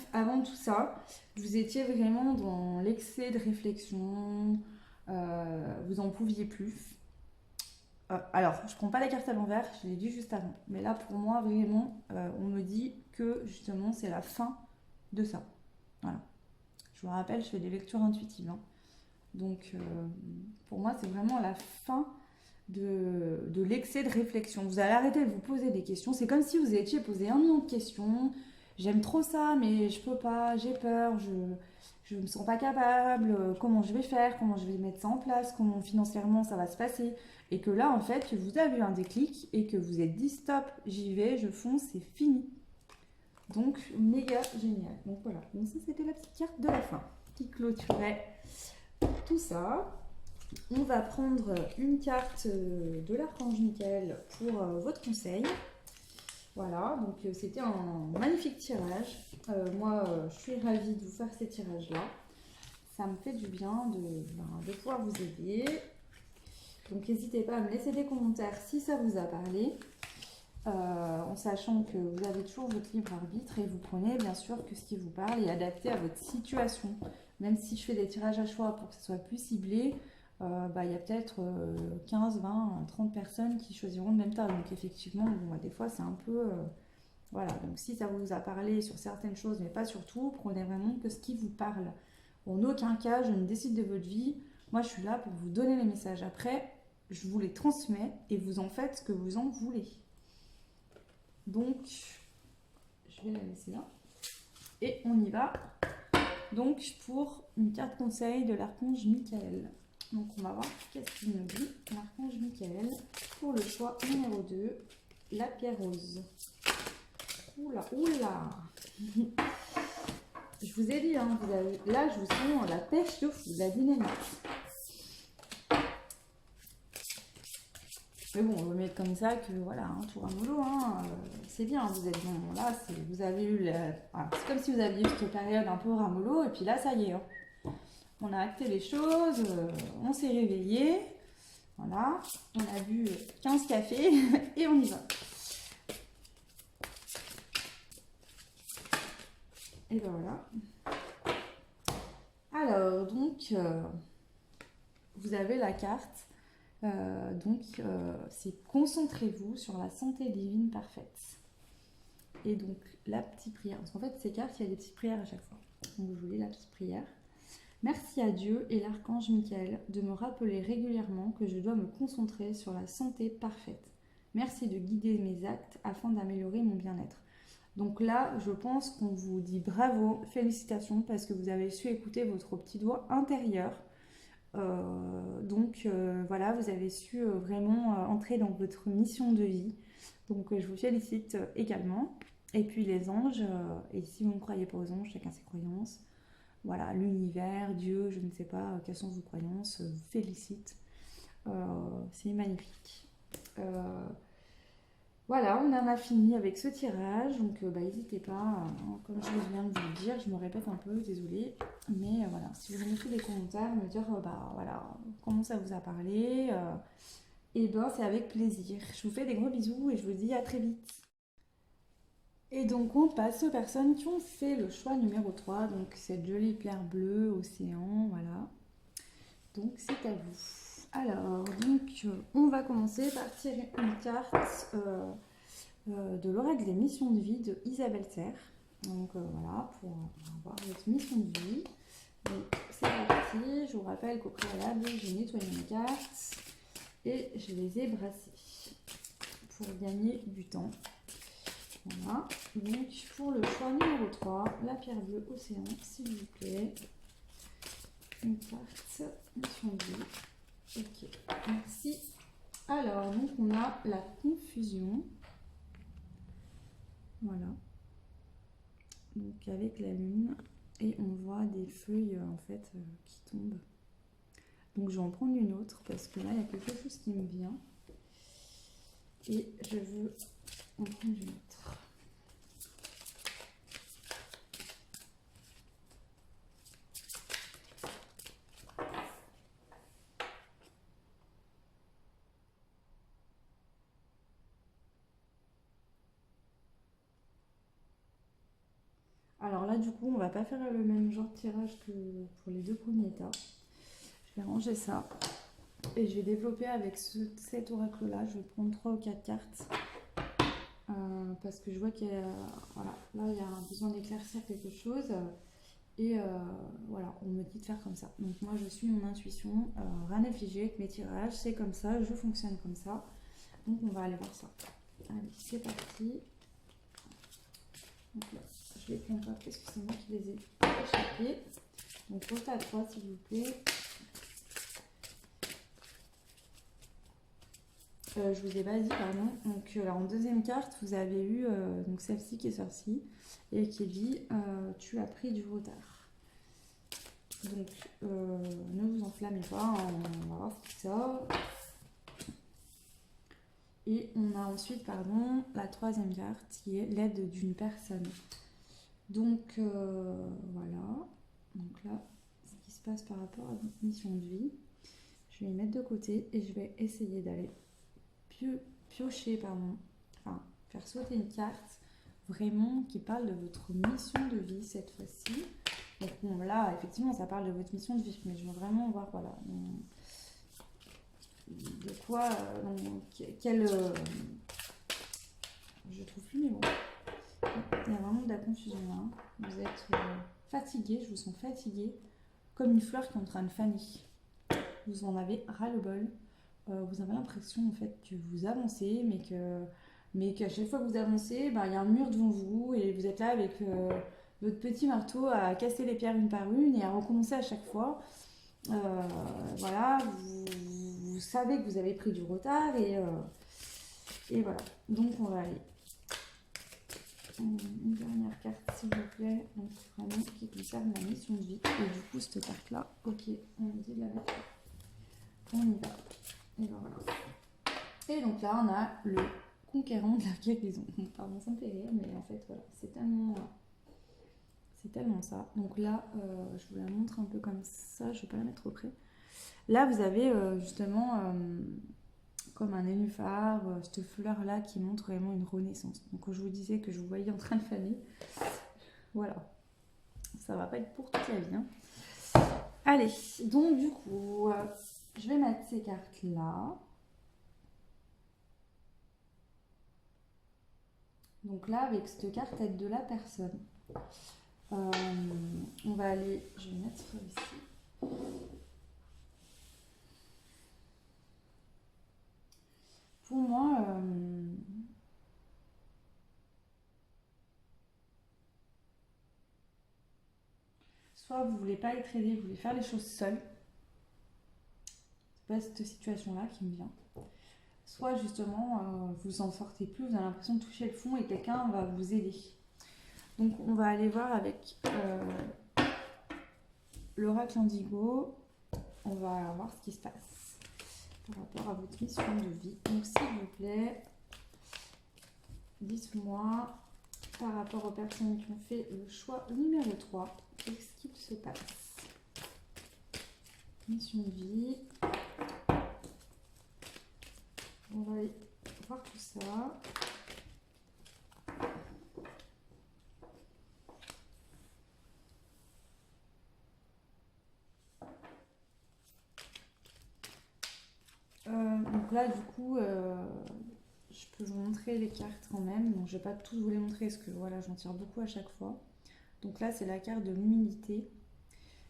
avant tout ça, vous étiez vraiment dans l'excès de réflexion, vous en pouviez plus. Alors, je prends pas la carte à l'envers, je l'ai dit juste avant. Mais là, pour moi, vraiment, on me dit que justement, c'est la fin de ça. Voilà. Je vous rappelle, je fais des lectures intuitives. Hein. Donc, pour moi, c'est vraiment la fin de l'excès de réflexion. Vous allez arrêter de vous poser des questions. C'est comme si vous étiez posé 1 million de questions. J'aime trop ça, mais je peux pas, j'ai peur, je me sens pas capable, comment je vais faire, comment je vais mettre ça en place, comment financièrement ça va se passer. Et que là, en fait, vous avez eu un déclic et que vous êtes dit stop, j'y vais, je fonce, c'est fini. Donc, méga génial. Donc voilà, donc ça c'était la petite carte de la fin qui clôturait tout ça. On va prendre une carte de l'archange Michael pour votre conseil. Voilà, donc c'était un magnifique tirage. Moi, je suis ravie de vous faire ces tirages-là. Ça me fait du bien de pouvoir vous aider. Donc n'hésitez pas à me laisser des commentaires si ça vous a parlé. En sachant que vous avez toujours votre libre arbitre et vous prenez bien sûr que ce qui vous parle est adapté à votre situation. Même si je fais des tirages à choix pour que ce soit plus ciblé, il y a peut-être 15, 20, 30 personnes qui choisiront le même tas. Donc effectivement, des fois c'est un peu... voilà, donc si ça vous a parlé sur certaines choses, mais pas sur tout, prenez vraiment que ce qui vous parle. En aucun cas, je ne décide de votre vie. Moi, je suis là pour vous donner les messages. Après, je vous les transmets et vous en faites ce que vous en voulez. Donc, je vais la laisser là. Et on y va. Donc, pour une carte conseil de l'archange Michael. Donc on va voir qu'est-ce qu'il nous dit l'archange Michael pour le choix numéro 2, la pierre rose. Oula, oula. Je vous ai dit, hein, là je vous sens la pêche de fou, la dynamique. Mais bon, on va mettre comme ça que voilà, hein, tout ramollo, hein, c'est bien, vous êtes bon. Là, vous avez eu, voilà, c'est comme si vous aviez eu cette période un peu ramollo, et puis là, ça y est, hein. On a acté les choses, on s'est réveillé, voilà, on a bu 15 cafés et on y va. Et ben voilà. Alors, donc, vous avez la carte. C'est concentrez-vous sur la santé divine parfaite. Et donc, la petite prière. Parce qu'en fait, ces cartes, il y a des petites prières à chaque fois. Donc, je vous lis la petite prière. Merci à Dieu et l'archange Michael de me rappeler régulièrement que je dois me concentrer sur la santé parfaite. Merci de guider mes actes afin d'améliorer mon bien-être. Donc là, je pense qu'on vous dit bravo, félicitations, parce que vous avez su écouter votre petite voix intérieure. Voilà, vous avez su vraiment entrer dans votre mission de vie. Donc je vous félicite également. Et puis les anges, et si vous ne croyez pas aux anges, chacun ses croyances. Voilà, l'univers, Dieu, je ne sais pas quelles sont vos croyances, vous félicite. C'est magnifique. Voilà, on en a fini avec ce tirage, donc n'hésitez pas, comme je viens de vous le dire, je me répète un peu, désolée, mais voilà, si vous mettez des commentaires, me dire voilà, comment ça vous a parlé, et c'est avec plaisir. Je vous fais des gros bisous et je vous dis à très vite. Et donc on passe aux personnes qui ont fait le choix numéro 3, donc cette jolie pierre bleue, océan, voilà. Donc c'est à vous. Alors, donc on va commencer par tirer une carte de l'oracle des missions de vie de Isabelle Serre. Donc voilà, pour avoir votre mission de vie. Donc c'est parti, je vous rappelle qu'au préalable, j'ai nettoyé mes cartes et je les ai brassées pour gagner du temps. Voilà, donc pour le choix numéro 3, la pierre bleue océan, s'il vous plaît. Une carte, mission de vie. Ok, merci. Alors, donc on a la confusion. Voilà. Donc avec la lune. Et on voit des feuilles en fait qui tombent. Donc je vais en prendre une autre parce que là il y a quelque chose qui me vient. Et je veux en prendre une autre. Alors là, du coup, on va pas faire le même genre de tirage que pour les deux premiers tas. Je vais ranger ça. Et je vais développer avec cet oracle-là. Je vais prendre 3 ou 4 cartes. Parce que je vois qu'il y a... Voilà, là, il y a besoin d'éclaircir quelque chose. Et voilà, on me dit de faire comme ça. Donc moi, je suis mon intuition. Rien n'est figé avec mes tirages. C'est comme ça, je fonctionne comme ça. Donc on va aller voir ça. Allez, c'est parti. Donc là, je les prends pas parce que c'est moi qui les ai échappés. Donc restez à 3 s'il vous plaît. Je vous ai pas dit, pardon. Donc là, en deuxième carte, vous avez eu donc celle-ci qui est sortie et qui dit tu as pris du retard. Donc ne vous enflammez pas, on va voir ce qui sort. Et on a ensuite, pardon, la troisième carte qui est l'aide d'une personne. Donc voilà. Donc là, ce qui se passe par rapport à votre mission de vie. Je vais les mettre de côté et je vais essayer d'aller piocher, enfin faire sauter une carte vraiment qui parle de votre mission de vie cette fois-ci. Donc bon, là, effectivement, ça parle de votre mission de vie, mais je veux vraiment voir, voilà, de quoi, quel... je trouve plus mes mots. Il y a vraiment de la confusion là. Vous êtes fatigué, je vous sens fatigué, comme une fleur qui est en train de faner. Vous en avez ras-le-bol. Vous avez l'impression en fait que vous avancez, mais qu'à chaque fois que vous avancez, il y a un mur devant vous et vous êtes là avec votre petit marteau à casser les pierres une par une et à recommencer à chaque fois. Voilà, vous savez que vous avez pris du retard et voilà. Donc on va aller. Une dernière carte s'il vous plaît, donc vraiment qui concerne la mission de vie. Et du coup cette carte là, ok, on me dit de la mettre. On y va. Et ben voilà. Et donc là on a le conquérant de la guérison. Pardon, ça me fait rire, mais en fait voilà, c'est tellement ça. Donc là, je vous la montre un peu comme ça, je vais pas la mettre trop près. Là vous avez justement comme un nénuphar, cette fleur là qui montre vraiment une renaissance. Donc quand je vous disais que je vous voyais en train de faner, voilà, ça va pas être pour toute la vie, hein. Allez, donc du coup, je vais mettre ces cartes là. Donc là, avec cette carte aide de la personne, on va aller, je vais mettre ici. Pour moi, soit vous voulez pas être aidé, vous voulez faire les choses seul. C'est pas cette situation-là qui me vient. Soit justement, vous en sortez plus, vous avez l'impression de toucher le fond et quelqu'un va vous aider. Donc on va aller voir avec l'oracle indigo. On va voir ce qui se passe par rapport à votre mission de vie. Donc s'il vous plaît, dites-moi par rapport aux personnes qui ont fait le choix numéro 3, qu'est-ce qu'il se passe? Mission de vie. On va aller voir tout ça. Donc là, du coup, je peux vous montrer les cartes quand même. Donc, je ne vais pas tous vous les montrer parce que voilà, j'en tire beaucoup à chaque fois. Donc là, c'est la carte de l'humilité.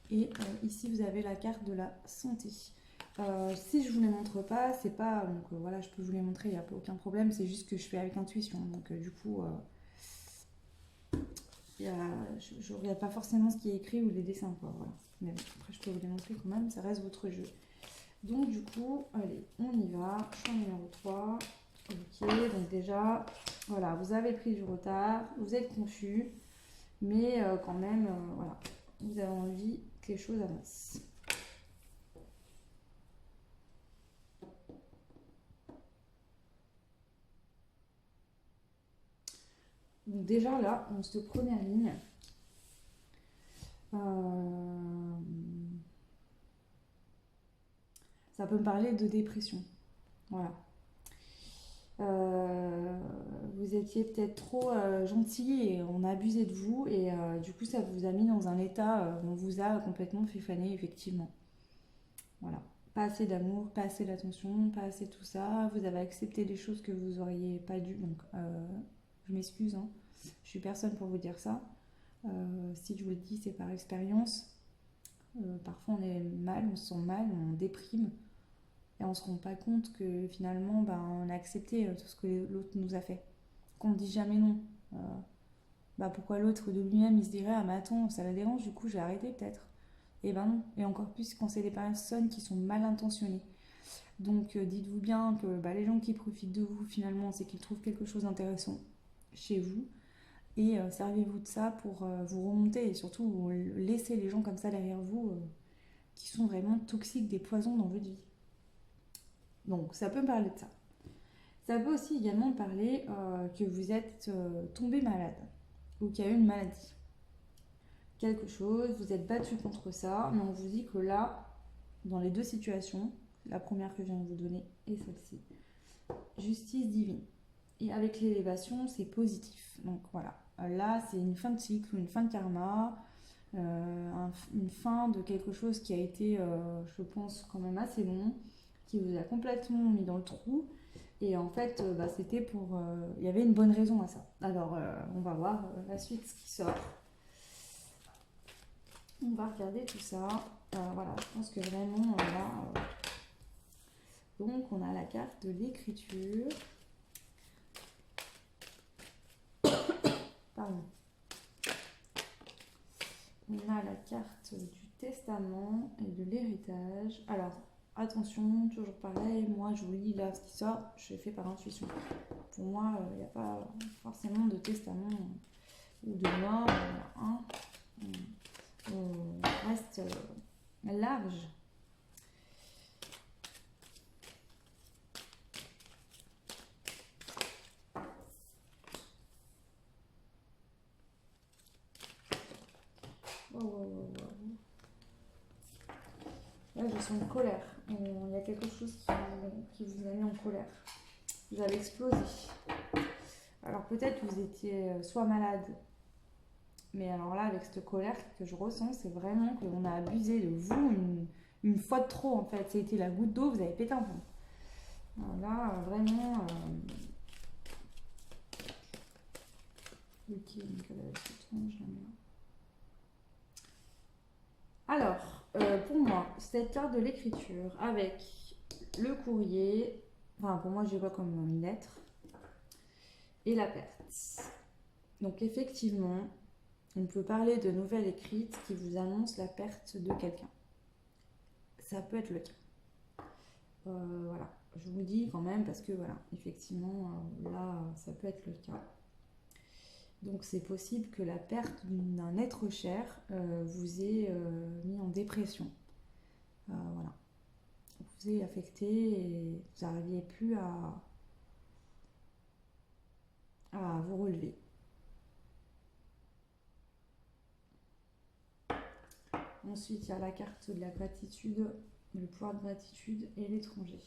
Et ici, vous avez la carte de la santé. Si je ne vous les montre pas, c'est pas... Donc voilà, je peux vous les montrer, il n'y a aucun problème. C'est juste que je fais avec intuition. Donc du coup, je ne regarde pas forcément ce qui est écrit ou les dessins, quoi. Voilà. Mais après, je peux vous les montrer quand même. Ça reste votre jeu. Donc du coup, allez, on y va. Choix numéro 3. Ok, donc déjà, voilà, vous avez pris du retard, vous êtes confus, mais quand même, voilà, vous avez envie que les choses avancent. Donc déjà là, dans cette première ligne, ça peut me parler de dépression. Voilà. Vous étiez peut-être trop gentil et on a abusé de vous et du coup ça vous a mis dans un état où on vous a complètement fait faner effectivement. Voilà. Pas assez d'amour, pas assez d'attention, pas assez tout ça. Vous avez accepté des choses que vous auriez pas dû, donc je m'excuse, hein. Je suis personne pour vous dire ça. Si je vous le dis, c'est par expérience. Parfois on est mal, on se sent mal, on déprime. Et on se rend pas compte que finalement, on a accepté tout ce que l'autre nous a fait. Qu'on ne dit jamais non. Pourquoi l'autre de lui-même, il se dirait « Ah mais attends, ça la dérange, du coup je vais arrêter peut-être ». Et ben non. Et encore plus quand c'est des personnes qui sont mal intentionnées. Donc dites-vous bien que les gens qui profitent de vous finalement, c'est qu'ils trouvent quelque chose d'intéressant chez vous. Et servez-vous de ça pour vous remonter et surtout laisser les gens comme ça derrière vous qui sont vraiment toxiques, des poisons dans votre vie. Donc ça peut me parler de ça. Ça peut aussi également parler que vous êtes tombé malade ou qu'il y a eu une maladie. Quelque chose, vous êtes battu contre ça, mais on vous dit que là, dans les deux situations, la première que je viens de vous donner et celle-ci, justice divine. Et avec l'élévation, c'est positif. Donc voilà, là c'est une fin de cycle, une fin de karma, une fin de quelque chose qui a été, je pense, quand même assez long, qui vous a complètement mis dans le trou. Et en fait, c'était pour... Il y avait une bonne raison à ça. Alors, on va voir la suite, ce qui sort. On va regarder tout ça. Voilà, je pense que vraiment, là... Donc, on a la carte de l'écriture. Pardon. on a la carte du testament et de l'héritage. Alors, attention, toujours pareil, moi je vous lis là ce qui sort, je fais par intuition. Pour moi, il n'y a pas forcément de testament ou de mort, hein. On reste large. Wow, wow, wow, wow. Là, je sens une colère. Il y a quelque chose qui vous a mis en colère. Vous avez explosé. Alors peut-être vous étiez soit malade, mais alors là, avec cette colère que je ressens, c'est vraiment qu'on a abusé de vous une fois de trop en fait. C'était la goutte d'eau, vous avez pété un plomb. Alors là, vraiment. Ok, donc je la mets là. Alors, pour moi, cette carte de l'écriture avec le courrier, enfin pour moi je vois comme une lettre, et la perte. Donc effectivement, on peut parler de nouvelles écrites qui vous annoncent la perte de quelqu'un. Ça peut être le cas. Voilà, je vous dis quand même parce que voilà, effectivement, là, ça peut être le cas. Donc c'est possible que la perte d'un être cher vous ait mis en dépression. Voilà. Vous ait affecté et vous n'arriviez plus à vous relever. Ensuite, il y a la carte de la gratitude, le pouvoir de gratitude et l'étranger.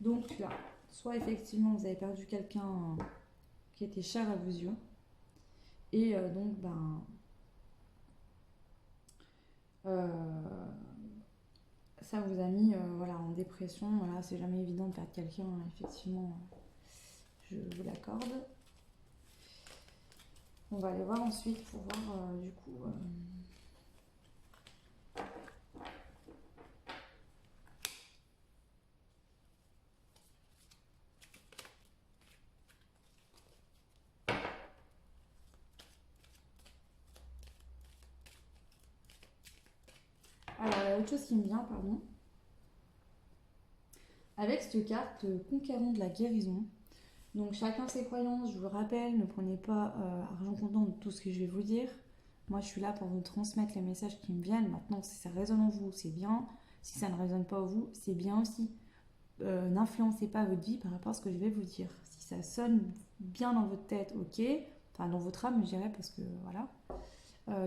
Donc là, soit effectivement vous avez perdu quelqu'un qui était cher à vos yeux, et donc ça vous a mis voilà, en dépression. Voilà, c'est jamais évident de perdre quelqu'un, effectivement, je vous l'accorde. On va aller voir ensuite pour voir du coup. Alors, il y a autre chose qui me vient, pardon. Avec cette carte, conquérant de la guérison. Donc, chacun ses croyances, je vous le rappelle, ne prenez pas argent comptant de tout ce que je vais vous dire. Moi, je suis là pour vous transmettre les messages qui me viennent. Maintenant, si ça résonne en vous, c'est bien. Si ça ne résonne pas en vous, c'est bien aussi. N'influencez pas votre vie par rapport à ce que je vais vous dire. Si ça sonne bien dans votre tête, ok. Enfin, dans votre âme, je dirais, parce que voilà.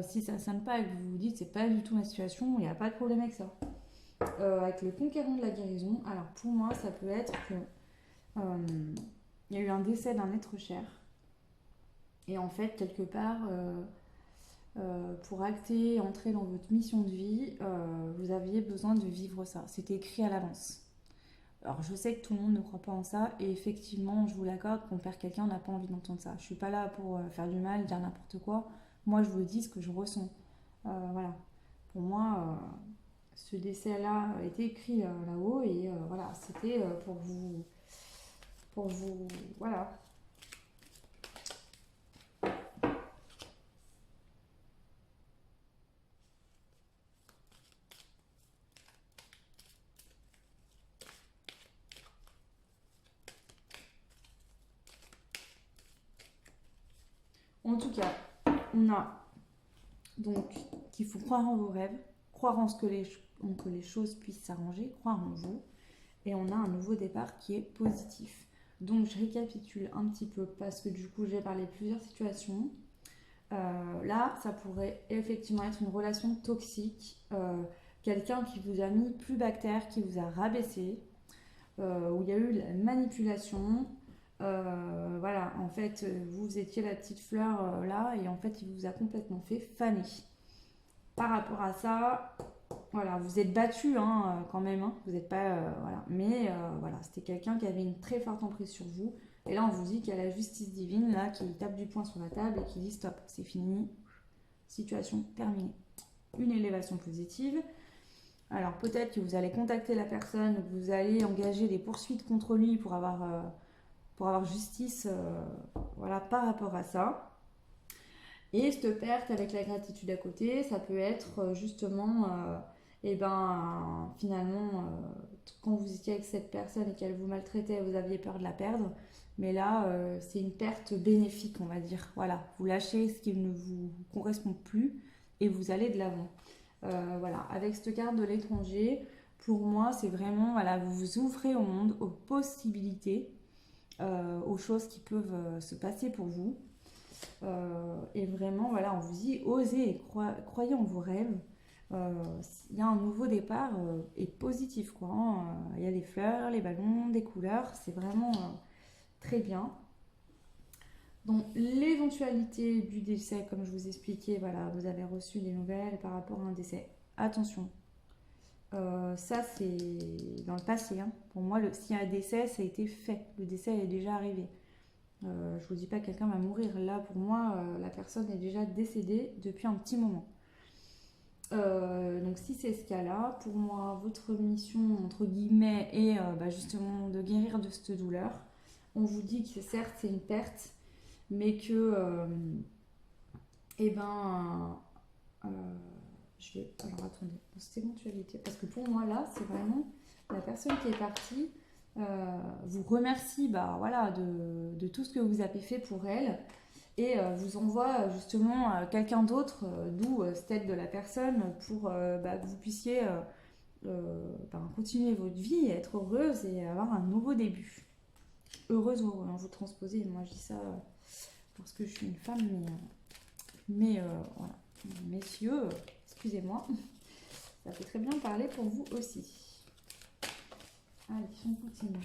Si ça ne sonne pas et que vous vous dites c'est pas du tout ma situation, il n'y a pas de problème avec ça. Avec le conquérant de la guérison, alors pour moi, ça peut être que il y a eu un décès d'un être cher. Et en fait, quelque part, pour acter, entrer dans votre mission de vie, vous aviez besoin de vivre ça. C'était écrit à l'avance. Alors je sais que tout le monde ne croit pas en ça, et effectivement, je vous l'accorde, qu'on perd quelqu'un, on n'a pas envie d'entendre ça. Je suis pas là pour faire du mal, dire n'importe quoi. Moi, je vous dis ce que je ressens. Voilà. Pour moi, ce décès-là a été écrit là-haut, et voilà, c'était pour vous, voilà. En tout cas, on a donc qu'il faut croire en vos rêves, croire en ce que les choses puissent s'arranger, croire en vous, et on a un nouveau départ qui est positif. Donc je récapitule un petit peu parce que du coup j'ai parlé de plusieurs situations. Là, ça pourrait effectivement être une relation toxique, quelqu'un qui vous a mis plus bactère, qui vous a rabaissé, où il y a eu la manipulation. Voilà, en fait, vous étiez la petite fleur là, et en fait, il vous a complètement fait faner. Par rapport à ça, voilà, vous êtes battu hein, quand même, hein, vous n'êtes pas. Voilà, mais voilà, c'était quelqu'un qui avait une très forte emprise sur vous. Et là, on vous dit qu'il y a la justice divine là qui tape du poing sur la table et qui dit stop, c'est fini, situation terminée. Une élévation positive. Alors peut-être que vous allez contacter la personne, vous allez engager des poursuites contre lui pour avoir justice voilà, par rapport à ça. Et cette perte avec la gratitude à côté, ça peut être justement, finalement, quand vous étiez avec cette personne et qu'elle vous maltraitait, vous aviez peur de la perdre. Mais là, c'est une perte bénéfique, on va dire. Voilà, vous lâchez ce qui ne vous correspond plus et vous allez de l'avant. Voilà, avec cette carte de l'étranger, pour moi, c'est vraiment, voilà, vous vous ouvrez au monde, aux possibilités, aux choses qui peuvent se passer pour vous. Et vraiment, voilà, on vous dit, osez et croyez en vos rêves. Il y a un nouveau départ et positif, quoi, hein. Il y a des fleurs, les ballons, des couleurs, c'est vraiment très bien. Donc, l'éventualité du décès, comme je vous expliquais, voilà, vous avez reçu des nouvelles par rapport à un décès. Attention, ça c'est dans le passé, hein. Pour moi, s'il y a un décès, ça a été fait. Le décès est déjà arrivé. Je vous dis pas que quelqu'un va mourir. Là, pour moi, la personne est déjà décédée depuis un petit moment. Donc si c'est ce cas-là, pour moi, votre mission, entre guillemets, est justement de guérir de cette douleur. On vous dit que certes, c'est une perte, mais que, je vais... Alors attendez, dans cette éventualité, parce que pour moi, là, c'est vraiment la personne qui est partie vous remercie voilà, de tout ce que vous avez fait pour elle et vous envoie justement quelqu'un d'autre, d'où cette aide de la personne, pour que vous puissiez continuer votre vie, être heureuse et avoir un nouveau début. Heureuse ou heureux, hein, vous transposez, moi je dis ça parce que je suis une femme, mais voilà. Messieurs, excusez-moi, ça peut très bien parler pour vous aussi. Allez, on continue.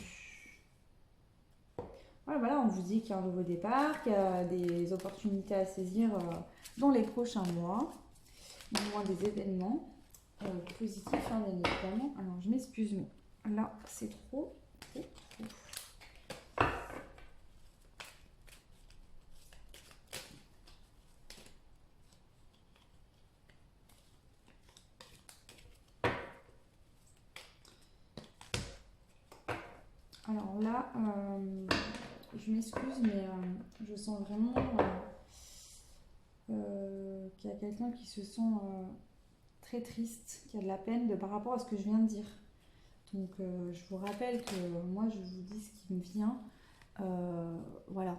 Voilà, on vous dit qu'il y a un nouveau départ, qu'il y a des opportunités à saisir dans les prochains mois, du moins des événements positifs, hein, bien évidemment. Alors, je m'excuse, mais là, c'est trop. Alors là, je m'excuse, mais je sens vraiment qu'il y a quelqu'un qui se sent très triste, qui a de la peine par rapport à ce que je viens de dire. Donc je vous rappelle que moi je vous dis ce qui me vient. Voilà,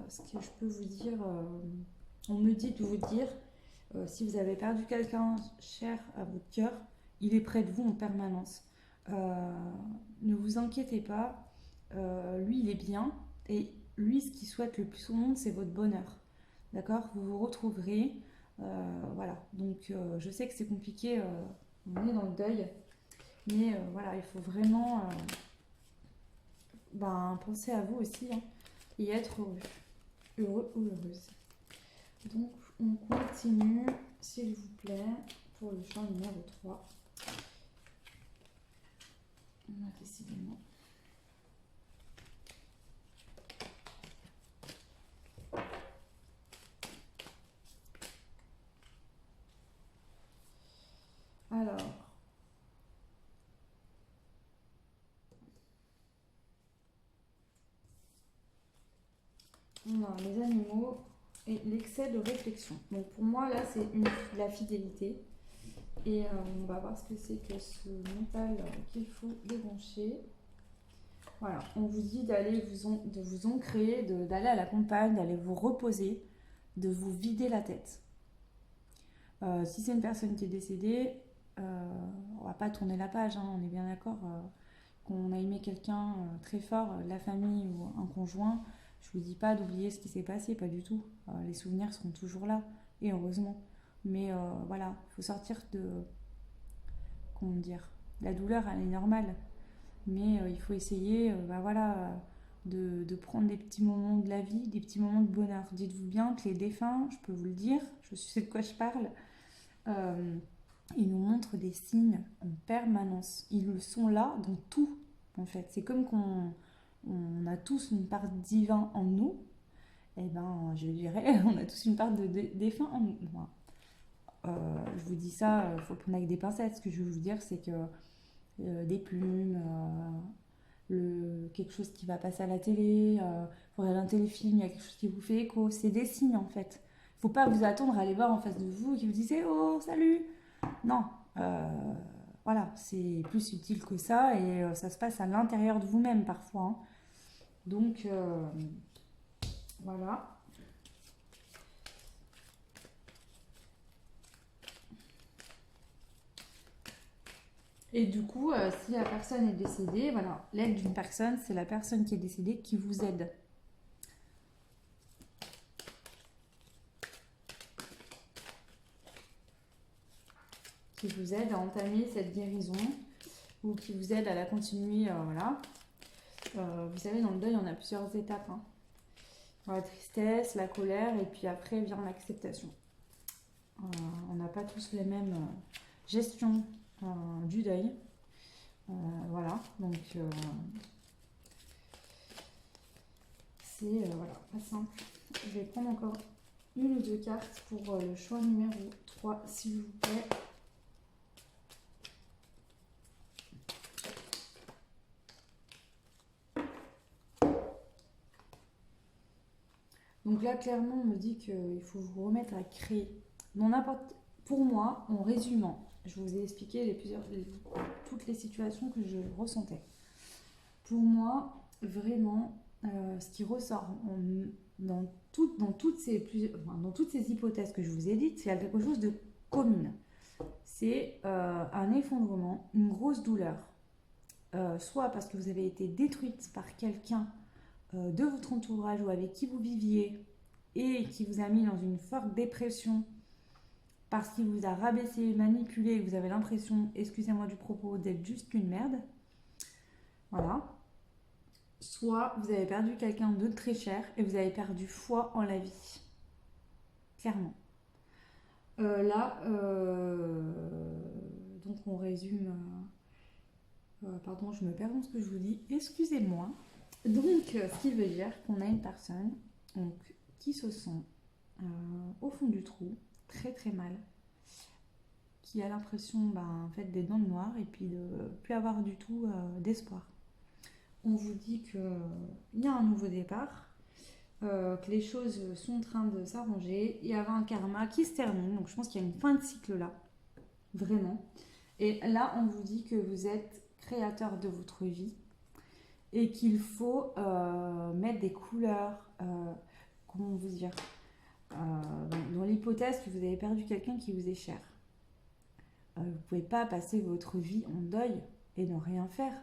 ce que je peux vous dire, on me dit de vous dire, si vous avez perdu quelqu'un cher à votre cœur, il est près de vous en permanence. Ne vous inquiétez pas, lui il est bien, et lui ce qu'il souhaite le plus au monde c'est votre bonheur, d'accord? Vous vous retrouverez, voilà, donc je sais que c'est compliqué, on est dans le deuil, mais voilà, il faut vraiment penser à vous aussi, hein, et être heureux ou heureuse. Donc on continue, s'il vous plaît, pour le champ numéro 3. Décidément. Alors, on a les animaux et l'excès de réflexion. Donc pour moi là c'est la fidélité. Et on va voir ce que c'est que ce mental qu'il faut débrancher. Voilà, on vous dit de vous ancrer, d'aller à la campagne, d'aller vous reposer, de vous vider la tête. Si c'est une personne qui est décédée, on va pas tourner la page, hein, on est bien d'accord. Qu'on a aimé quelqu'un très fort, la famille ou un conjoint, je vous dis pas d'oublier ce qui s'est passé, pas du tout. Les souvenirs seront toujours là, et heureusement. Mais voilà, il faut sortir de... Comment dire? La douleur, elle est normale. Mais il faut essayer de prendre des petits moments de la vie, des petits moments de bonheur. Dites-vous bien que les défunts, je peux vous le dire, je sais de quoi je parle, ils nous montrent des signes en permanence. Ils sont là dans tout, en fait. C'est comme qu'on a tous une part divin en nous. Et je dirais, on a tous une part de défunt en nous. Je vous dis ça, il faut le prendre avec des pincettes. Ce que je veux vous dire, c'est que des plumes, quelque chose qui va passer à la télé, vous regardez un téléfilm, il y a quelque chose qui vous fait écho, c'est des signes en fait. Faut pas vous attendre à aller voir en face de vous qui vous disent oh salut. Non, voilà, c'est plus subtil que ça et ça se passe à l'intérieur de vous-même parfois, hein. Donc voilà. Et du coup, si la personne est décédée, voilà, l'aide d'une personne, c'est la personne qui est décédée qui vous aide. Qui vous aide à entamer cette guérison ou qui vous aide à la continuer, voilà. Vous savez, dans le deuil, on a plusieurs étapes, hein. La tristesse, la colère, et puis après vient l'acceptation. On n'a pas tous les mêmes gestions du deuil. Voilà, donc c'est voilà, pas simple. Je vais prendre encore une ou deux cartes pour le choix numéro 3, s'il vous plaît. Donc là, clairement, on me dit qu'il faut vous remettre à créer. Pour moi, en résumant, je vous ai expliqué toutes les situations que je ressentais. Pour moi, vraiment, ce qui ressort dans toutes ces hypothèses que je vous ai dites, c'est quelque chose de commun. C'est un effondrement, une grosse douleur, soit parce que vous avez été détruite par quelqu'un de votre entourage ou avec qui vous viviez et qui vous a mis dans une forte dépression parce qu'il vous a rabaissé, manipulé, et vous avez l'impression, excusez-moi du propos, d'être juste une merde. Voilà. Soit vous avez perdu quelqu'un de très cher et vous avez perdu foi en la vie. Clairement. Donc on résume. Pardon, je me perds dans ce que je vous dis. Excusez-moi. Donc, ce qui veut dire qu'on a une personne donc, qui se sent au fond du trou, très très mal, qui a l'impression en fait, d'être dans le noir et puis de ne plus avoir du tout d'espoir. On vous dit qu'il y a un nouveau départ, que les choses sont en train de s'arranger, il y avait un karma qui se termine, donc je pense qu'il y a une fin de cycle là, vraiment. Et là, on vous dit que vous êtes créateur de votre vie, et qu'il faut mettre des couleurs, comment vous dire, dans l'hypothèse que vous avez perdu quelqu'un qui vous est cher. Vous ne pouvez pas passer votre vie en deuil et ne rien faire.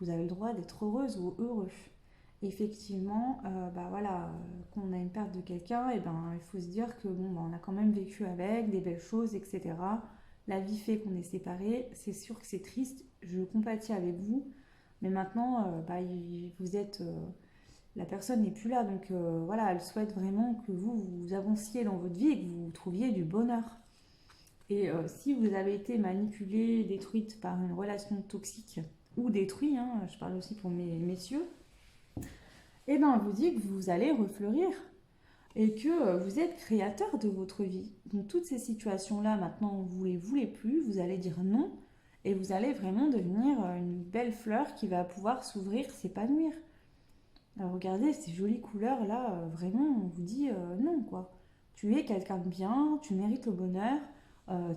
Vous avez le droit d'être heureuse ou heureux. Effectivement, voilà, quand on a une perte de quelqu'un, il faut se dire que on a quand même vécu avec des belles choses, etc. La vie fait qu'on est séparés. C'est sûr que c'est triste. Je compatis avec vous. Mais maintenant, vous êtes... la personne n'est plus là. Donc voilà, elle souhaite vraiment que vous avanciez dans votre vie et que vous trouviez du bonheur. Et si vous avez été manipulée, détruite par une relation toxique, ou détruit, hein, je parle aussi pour mes messieurs, et on vous dit que vous allez refleurir. Et que vous êtes créateur de votre vie. Donc toutes ces situations-là, maintenant, vous ne les voulez plus, vous allez dire non. Et vous allez vraiment devenir une belle fleur qui va pouvoir s'ouvrir, s'épanouir. Alors regardez ces jolies couleurs là, vraiment on vous dit non quoi. Tu es quelqu'un de bien, tu mérites le bonheur,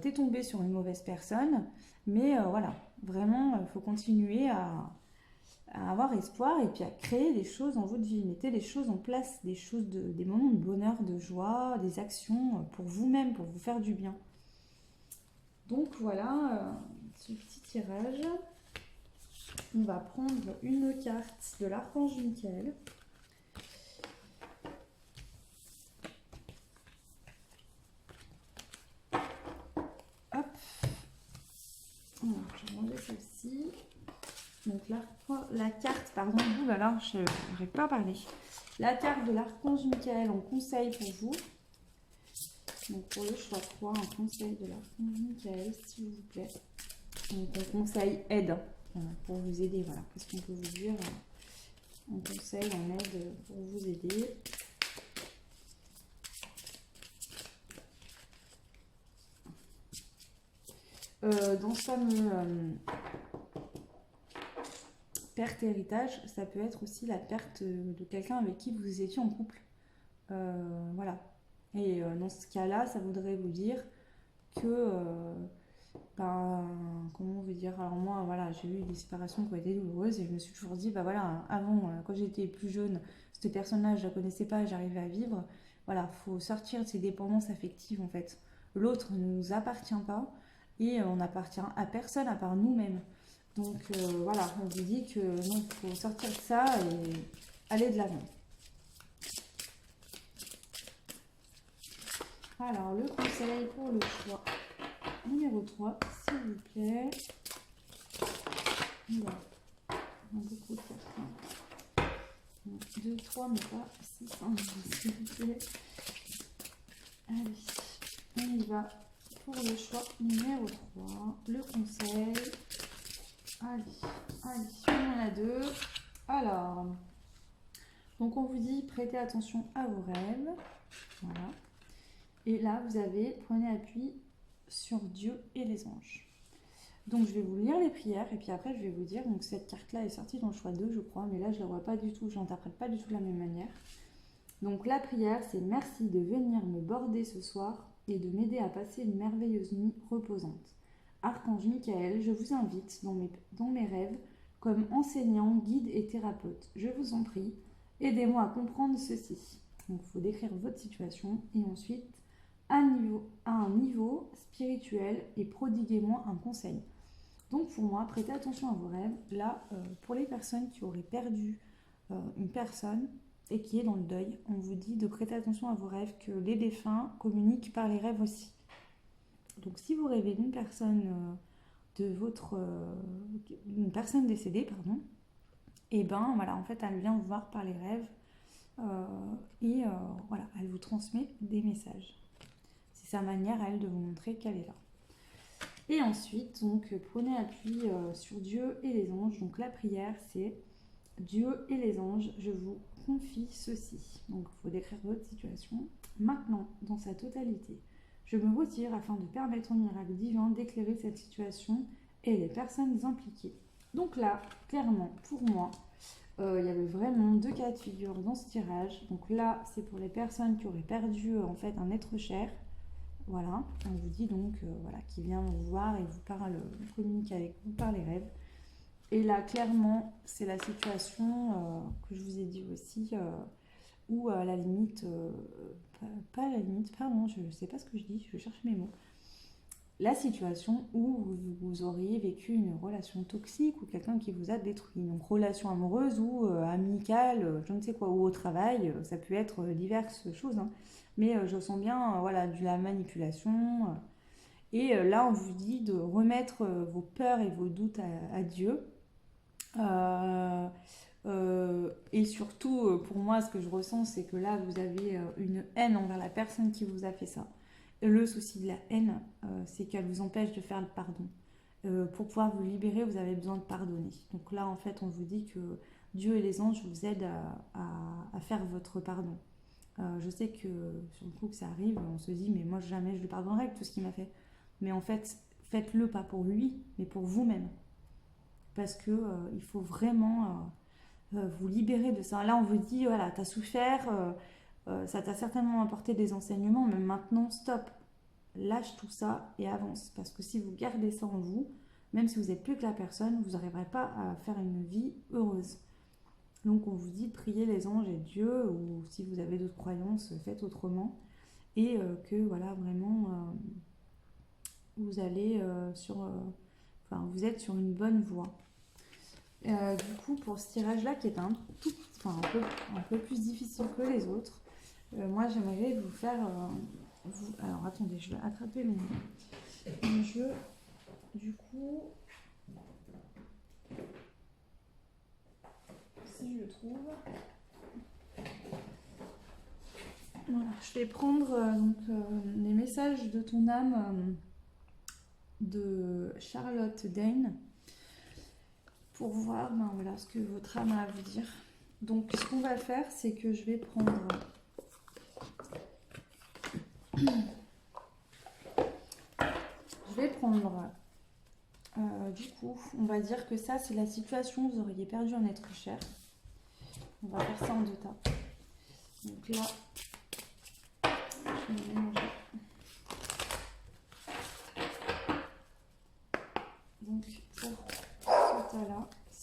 t'es tombé sur une mauvaise personne, mais voilà, vraiment il faut continuer à avoir espoir et puis à créer des choses dans votre vie. Mettez des choses en place, des moments de bonheur, de joie, des actions pour vous-même, pour vous faire du bien. Donc voilà, ce petit tirage. On va prendre une carte de l'archange Michael. Hop. Alors, je vais ranger celle-ci. Donc la carte, pardon, oulala, je n'arrive pas à parler. La carte de l'archange Michael en conseil pour vous. Donc pour le choix 3, un conseil de l'archange Michael, s'il vous plaît. Donc un conseil aide. Pour vous aider, voilà. Qu'est-ce qu'on peut vous dire en conseil, en aide pour vous aider. Dans ce fameux perte héritage, ça peut être aussi la perte de quelqu'un avec qui vous étiez en couple. Voilà. Et dans ce cas-là, ça voudrait vous dire que, ben, comment vous dire, alors moi, voilà, j'ai eu des séparations qui ont été douloureuses et je me suis toujours dit, bah voilà, avant, quand j'étais plus jeune, cette personne-là, je la connaissais pas, j'arrivais à vivre. Voilà, faut sortir de ces dépendances affectives en fait. L'autre ne nous appartient pas et on n'appartient à personne à part nous-mêmes. Donc voilà, on vous dit que non, faut sortir de ça et aller de l'avant. Alors, le conseil pour le choix numéro 3, s'il vous plaît. Voilà. On a beaucoup de cartes. 2, 3, mais pas 6, s'il vous plaît. Allez, on y va pour le choix numéro 3. Le conseil. Allez, on en a 2. Alors, donc on vous dit prêtez attention à vos rêves. Voilà. Et là, vous avez, prenez appui sur Dieu et les anges. Donc, je vais vous lire les prières et puis après, je vais vous dire. Donc, cette carte-là est sortie dans le choix 2, je crois, mais là, je ne la vois pas du tout, je l'interprète pas du tout de la même manière. Donc, la prière, c'est merci de venir me border ce soir et de m'aider à passer une merveilleuse nuit reposante. Archange Michael, je vous invite dans mes rêves comme enseignant, guide et thérapeute. Je vous en prie, aidez-moi à comprendre ceci. Donc, il faut décrire votre situation et ensuite à un niveau spirituel et prodiguez-moi un conseil. Donc pour moi, prêtez attention à vos rêves. Là, pour les personnes qui auraient perdu une personne et qui est dans le deuil, on vous dit de prêter attention à vos rêves, que les défunts communiquent par les rêves aussi. Donc si vous rêvez d'une personne une personne décédée, pardon, et ben voilà, en fait, elle vient vous voir par les rêves voilà, elle vous transmet des messages. C'est sa manière à elle de vous montrer qu'elle est là. Et ensuite, donc, prenez appui sur Dieu et les anges. Donc la prière, c'est Dieu et les anges, je vous confie ceci. Donc il faut décrire votre situation. Maintenant, dans sa totalité, je me retire afin de permettre au miracle divin d'éclairer cette situation et les personnes impliquées. Donc là, clairement, pour moi, il y avait vraiment 2 cas de figure dans ce tirage. Donc là, c'est pour les personnes qui auraient perdu en fait un être cher. Voilà, on vous dit donc voilà, qui vient vous voir et vous parle, communique avec vous par les rêves. Et là, clairement, c'est la situation que je vous ai dit aussi, où à la limite, pas à la limite, pardon, je ne sais pas ce que je dis, je cherche mes mots. La situation où vous auriez vécu une relation toxique ou quelqu'un qui vous a détruit. Donc relation amoureuse ou amicale, je ne sais quoi, ou au travail, ça peut être diverses choses. Hein. Mais je sens bien voilà, de la manipulation. Et là, on vous dit de remettre vos peurs et vos doutes à Dieu. Et surtout, pour moi, ce que je ressens, c'est que là, vous avez une haine envers la personne qui vous a fait ça. Le souci de la haine, c'est qu'elle vous empêche de faire le pardon. Pour pouvoir vous libérer, vous avez besoin de pardonner. Donc là, en fait, on vous dit que Dieu et les anges vous aident à faire votre pardon. Je sais que sur le coup que ça arrive, on se dit, mais moi jamais je lui pardonnerai avec tout ce qu'il m'a fait. Mais en fait, faites-le pas pour lui, mais pour vous-même. Parce que il faut vraiment vous libérer de ça. Là, on vous dit, voilà, t'as souffert, ça t'a certainement apporté des enseignements, mais maintenant, stop. Lâche tout ça et avance. Parce que si vous gardez ça en vous, même si vous n'êtes plus que la personne, vous n'arriverez pas à faire une vie heureuse. Donc on vous dit de prier les anges et Dieu, ou si vous avez d'autres croyances, faites autrement. Et que voilà, vraiment, vous allez vous êtes sur une bonne voie. Du coup, pour ce tirage-là, qui est un peu plus difficile que les autres, moi j'aimerais vous faire... Alors attendez, je vais attraper mon jeu. Du coup, si je le trouve... Voilà, je vais prendre les messages de ton âme de Charlotte Dane pour voir voilà, ce que votre âme a à vous dire. Donc ce qu'on va faire, c'est que je vais prendre du coup, on va dire que ça c'est la situation où vous auriez perdu un être cher. On va faire ça en 2 tas. Donc là, je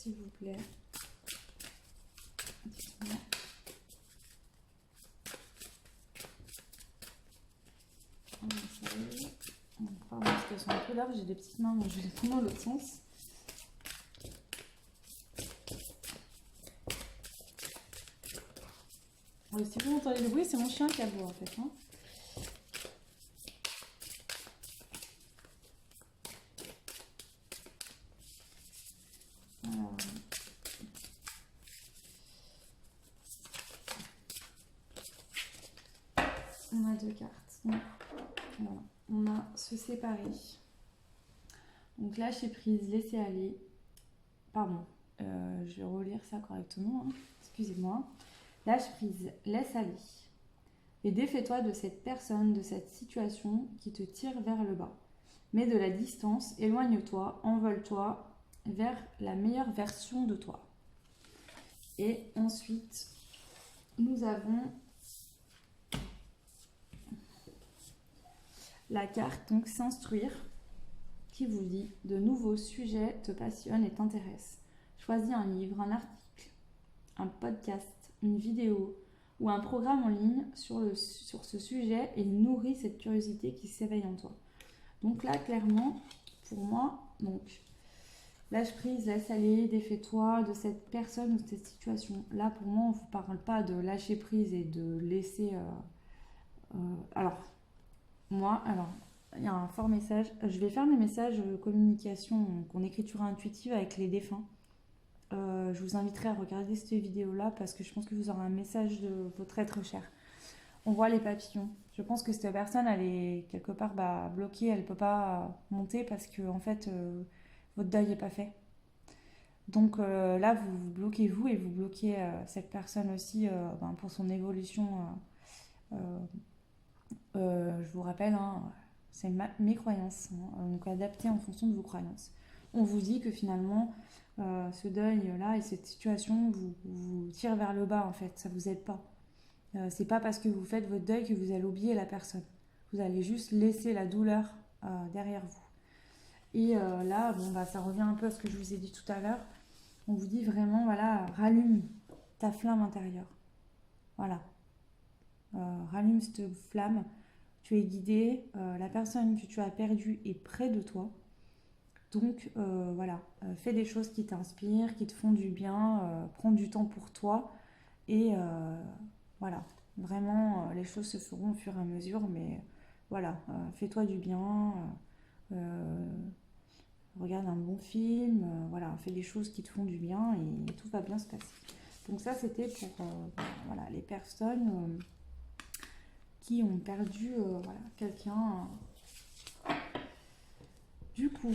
s'il vous plaît. Dites-moi. Ça y est. Pardon, parce qu'elles sont un peu larges, j'ai des petites mains, donc je vais les prendre dans l'autre sens. Si vous entendez le bruit, c'est mon chien qui aboie en fait. Hein. Alors, on a 2 cartes. Donc, voilà. On a se séparer. Donc lâcher prise, laisser aller. Pardon, je vais relire ça correctement. Hein. Excusez-moi. Lâche prise, laisse aller. Et défais-toi de cette personne, de cette situation qui te tire vers le bas. Mets de la distance, éloigne-toi, envole-toi vers la meilleure version de toi. Et ensuite, nous avons la carte, donc s'instruire, qui vous dit de nouveaux sujets te passionnent et t'intéressent. Choisis un livre, un article, un podcast, une vidéo ou un programme en ligne sur ce sujet et nourris cette curiosité qui s'éveille en toi. Donc là, clairement, pour moi, donc lâche prise, laisse aller, défais-toi de cette personne ou de cette situation. Là, pour moi, on ne vous parle pas de lâcher prise et de laisser... alors, il y a un fort message. Je vais faire mes messages communication, donc en écriture intuitive avec les défunts. Je vous inviterai à regarder cette vidéo-là parce que je pense que vous aurez un message de votre être cher. On voit les papillons. Je pense que cette personne, elle est quelque part bloquée, elle ne peut pas monter parce que en fait, votre deuil n'est pas fait. Donc là, vous vous bloquez vous et vous bloquez cette personne aussi pour son évolution. Je vous rappelle, hein, c'est mes croyances, hein, donc adaptées en fonction de vos croyances. On vous dit que finalement, ce deuil-là et cette situation vous tire vers le bas en fait, ça vous aide pas. C'est pas parce que vous faites votre deuil que vous allez oublier la personne. Vous allez juste laisser la douleur derrière vous. Et là, ça revient un peu à ce que je vous ai dit tout à l'heure. On vous dit vraiment, voilà, rallume ta flamme intérieure. Voilà. Rallume cette flamme. Tu es guidé. La personne que tu as perdue est près de toi. Donc, voilà. Fais des choses qui t'inspirent, qui te font du bien. Prends du temps pour toi. Et voilà. Vraiment, les choses se feront au fur et à mesure. Mais voilà. Fais-toi du bien. Regarde un bon film, voilà, fais des choses qui te font du bien et tout va bien se passer. Donc ça, c'était pour voilà, les personnes qui ont perdu voilà, quelqu'un. Du coup,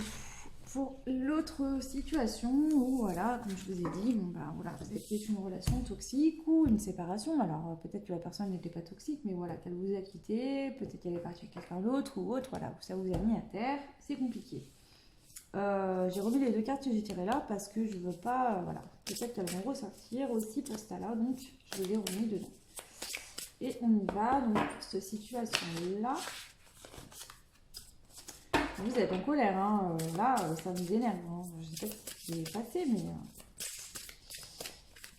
pour l'autre situation où, voilà, comme je vous ai dit, voilà, vous étiez une relation toxique ou une séparation. Alors peut-être que la personne n'était pas toxique, mais voilà, qu'elle vous a quitté, peut-être qu'elle est partie avec quelqu'un d'autre ou autre, voilà, ça vous a mis à terre, c'est compliqué. J'ai remis les 2 cartes que j'ai tirées là parce que je veux pas, voilà, peut-être qu'elles vont ressortir aussi pour ce cas-là, donc je les ai remis dedans. Et on y va, donc pour cette situation-là, vous êtes en colère, hein, là ça vous énerve, hein. Je sais pas ce qui est passé, mais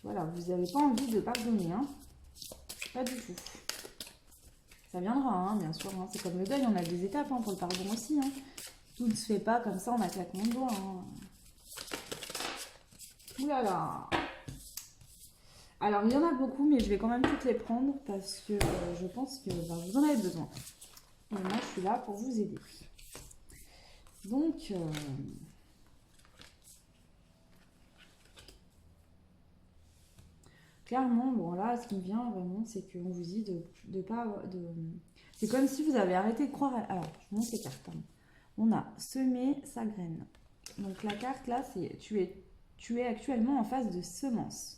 voilà, vous n'avez pas envie de pardonner, hein, pas du tout. Ça viendra, hein, bien sûr, hein. C'est comme le deuil, on a des étapes hein, pour le pardon aussi, hein. Tout ne se fait pas comme ça en un claquement de doigts. Hein. Ouh là là. Alors, il y en a beaucoup, mais je vais quand même toutes les prendre parce que je pense que vous en avez besoin. Et moi, je suis là pour vous aider. Donc, clairement, bon là, ce qui me vient vraiment, c'est qu'on vous dit de pas... C'est comme si vous avez arrêté de croire... Alors, je montre les cartes, pardon. On a semé sa graine. Donc la carte là, c'est tu es actuellement en phase de semence.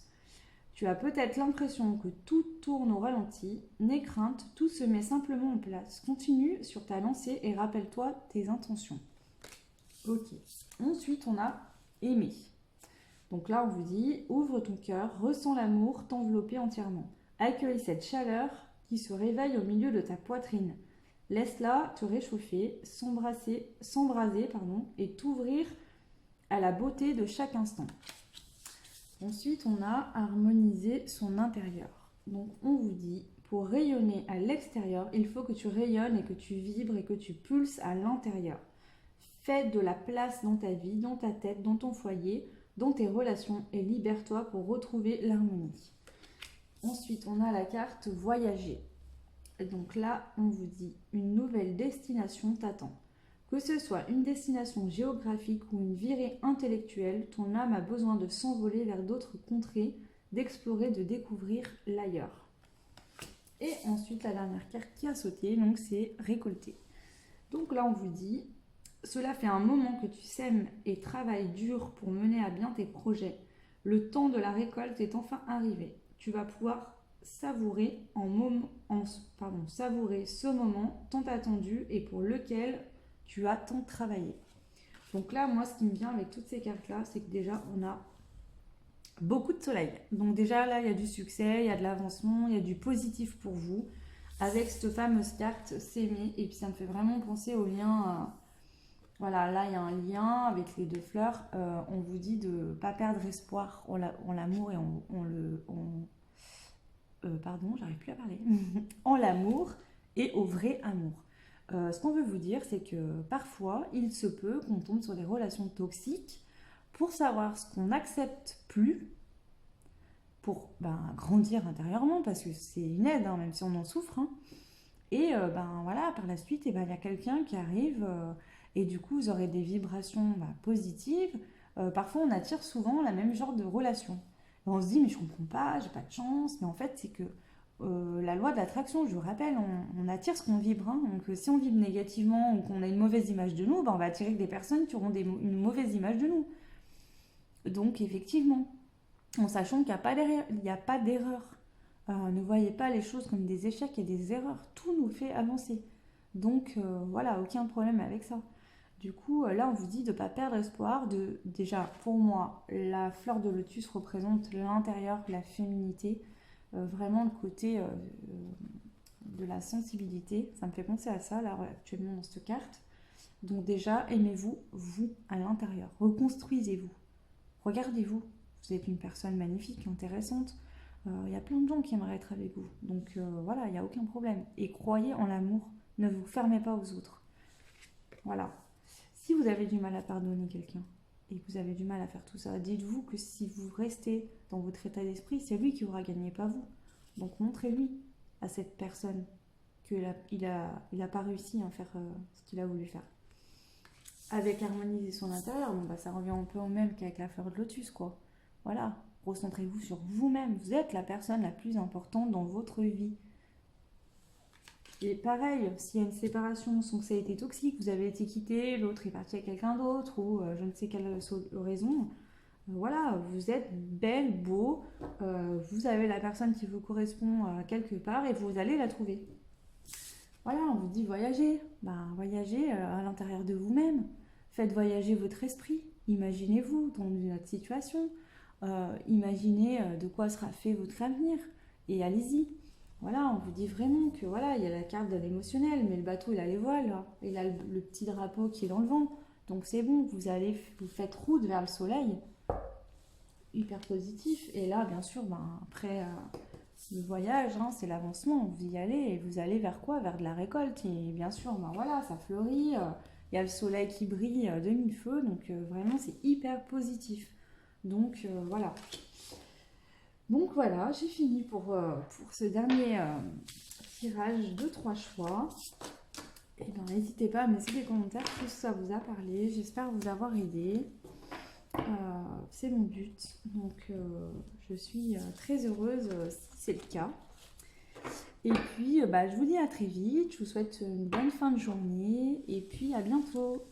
Tu as peut-être l'impression que tout tourne au ralenti. N'aie crainte, tout se met simplement en place. Continue sur ta lancée et rappelle-toi tes intentions. Ok. Ensuite, on a aimer. Donc là, on vous dit, ouvre ton cœur, ressens l'amour t'envelopper entièrement. Accueille cette chaleur qui se réveille au milieu de ta poitrine. Laisse-la te réchauffer, s'embraser et t'ouvrir à la beauté de chaque instant. Ensuite, on a harmonisé son intérieur. Donc, on vous dit, pour rayonner à l'extérieur, il faut que tu rayonnes et que tu vibres et que tu pulses à l'intérieur. Fais de la place dans ta vie, dans ta tête, dans ton foyer, dans tes relations et libère-toi pour retrouver l'harmonie. Ensuite, on a la carte voyager. Et donc là, on vous dit, une nouvelle destination t'attend. Que ce soit une destination géographique ou une virée intellectuelle, ton âme a besoin de s'envoler vers d'autres contrées, d'explorer, de découvrir l'ailleurs. Et ensuite, la dernière carte qui a sauté, donc c'est récolter. Donc là, on vous dit, cela fait un moment que tu sèmes et travailles dur pour mener à bien tes projets. Le temps de la récolte est enfin arrivé. Tu vas pouvoir savourer, savourer ce moment tant attendu et pour lequel tu as tant travaillé. Donc là, moi, ce qui me vient avec toutes ces cartes-là, c'est que déjà, on a beaucoup de soleil. Donc déjà, là, il y a du succès, il y a de l'avancement, il y a du positif pour vous. Avec cette fameuse carte s'aimer. Et puis, ça me fait vraiment penser au lien... voilà, là, il y a un lien avec les deux fleurs. On vous dit de ne pas perdre espoir en l'amour et pardon, j'arrive plus à parler. En l'amour et au vrai amour. Ce qu'on veut vous dire, c'est que parfois, il se peut qu'on tombe sur des relations toxiques pour savoir ce qu'on n'accepte plus, pour grandir intérieurement, parce que c'est une aide, hein, même si on en souffre. Hein. Et voilà, par la suite, il y a quelqu'un qui arrive, et du coup, vous aurez des vibrations positives. Parfois, on attire souvent la même genre de relation. Et on se dit, mais je comprends pas, j'ai pas de chance. Mais en fait, c'est que la loi de l'attraction, je vous rappelle, on attire ce qu'on vibre. Hein. Donc, si on vibre négativement ou qu'on a une mauvaise image de nous, on va attirer des personnes qui auront une mauvaise image de nous. Donc, effectivement, en sachant qu'il n'y a pas d'erreur. Ne voyez pas les choses comme des échecs et des erreurs. Tout nous fait avancer. Donc, voilà, aucun problème avec ça. Du coup, là, on vous dit de ne pas perdre espoir. Déjà, pour moi, la fleur de lotus représente l'intérieur, la féminité, vraiment le côté de la sensibilité. Ça me fait penser à ça, là, actuellement, dans cette carte. Donc déjà, aimez-vous, vous, à l'intérieur. Reconstruisez-vous. Regardez-vous. Vous êtes une personne magnifique, intéressante. Il y a plein de gens qui aimeraient être avec vous. Donc voilà, il n'y a aucun problème. Et croyez en l'amour. Ne vous fermez pas aux autres. Voilà. Si vous avez du mal à pardonner quelqu'un et que vous avez du mal à faire tout ça, dites-vous que si vous restez dans votre état d'esprit, c'est lui qui aura gagné, pas vous. Donc montrez-lui à cette personne qu'il a pas réussi à faire ce qu'il a voulu faire. Avec harmoniser son intérieur, ça revient un peu au même qu'avec la fleur de lotus, quoi. Voilà, recentrez-vous sur vous-même. Vous êtes la personne la plus importante dans votre vie. Et pareil, s'il y a une séparation sans que ça ait été toxique, vous avez été quitté, l'autre est parti avec quelqu'un d'autre, ou je ne sais quelle raison, voilà, vous êtes belle, beau, vous avez la personne qui vous correspond quelque part et vous allez la trouver. Voilà, on vous dit voyager. Voyagez à l'intérieur de vous-même. Faites voyager votre esprit. Imaginez-vous dans une autre situation. Imaginez de quoi sera fait votre avenir. Et allez-y. Voilà, on vous dit vraiment que voilà, il y a la carte de l'émotionnel, mais le bateau, il a les voiles. Là. Il a le petit drapeau qui est dans le vent. Donc c'est bon, vous faites route vers le soleil. Hyper positif. Et là, bien sûr, après... le voyage, c'est l'avancement, vous y allez et vous allez vers quoi? Vers de la récolte. Et bien sûr, voilà, ça fleurit, il y a le soleil qui brille de mille feux, donc vraiment c'est hyper positif. Donc voilà. Donc voilà, j'ai fini pour ce dernier tirage de 3 choix. Et n'hésitez pas à me laisser des commentaires si ça vous a parlé. J'espère vous avoir aidé. C'est mon but, donc je suis très heureuse si c'est le cas. Et puis je vous dis à très vite, je vous souhaite une bonne fin de journée et puis à bientôt.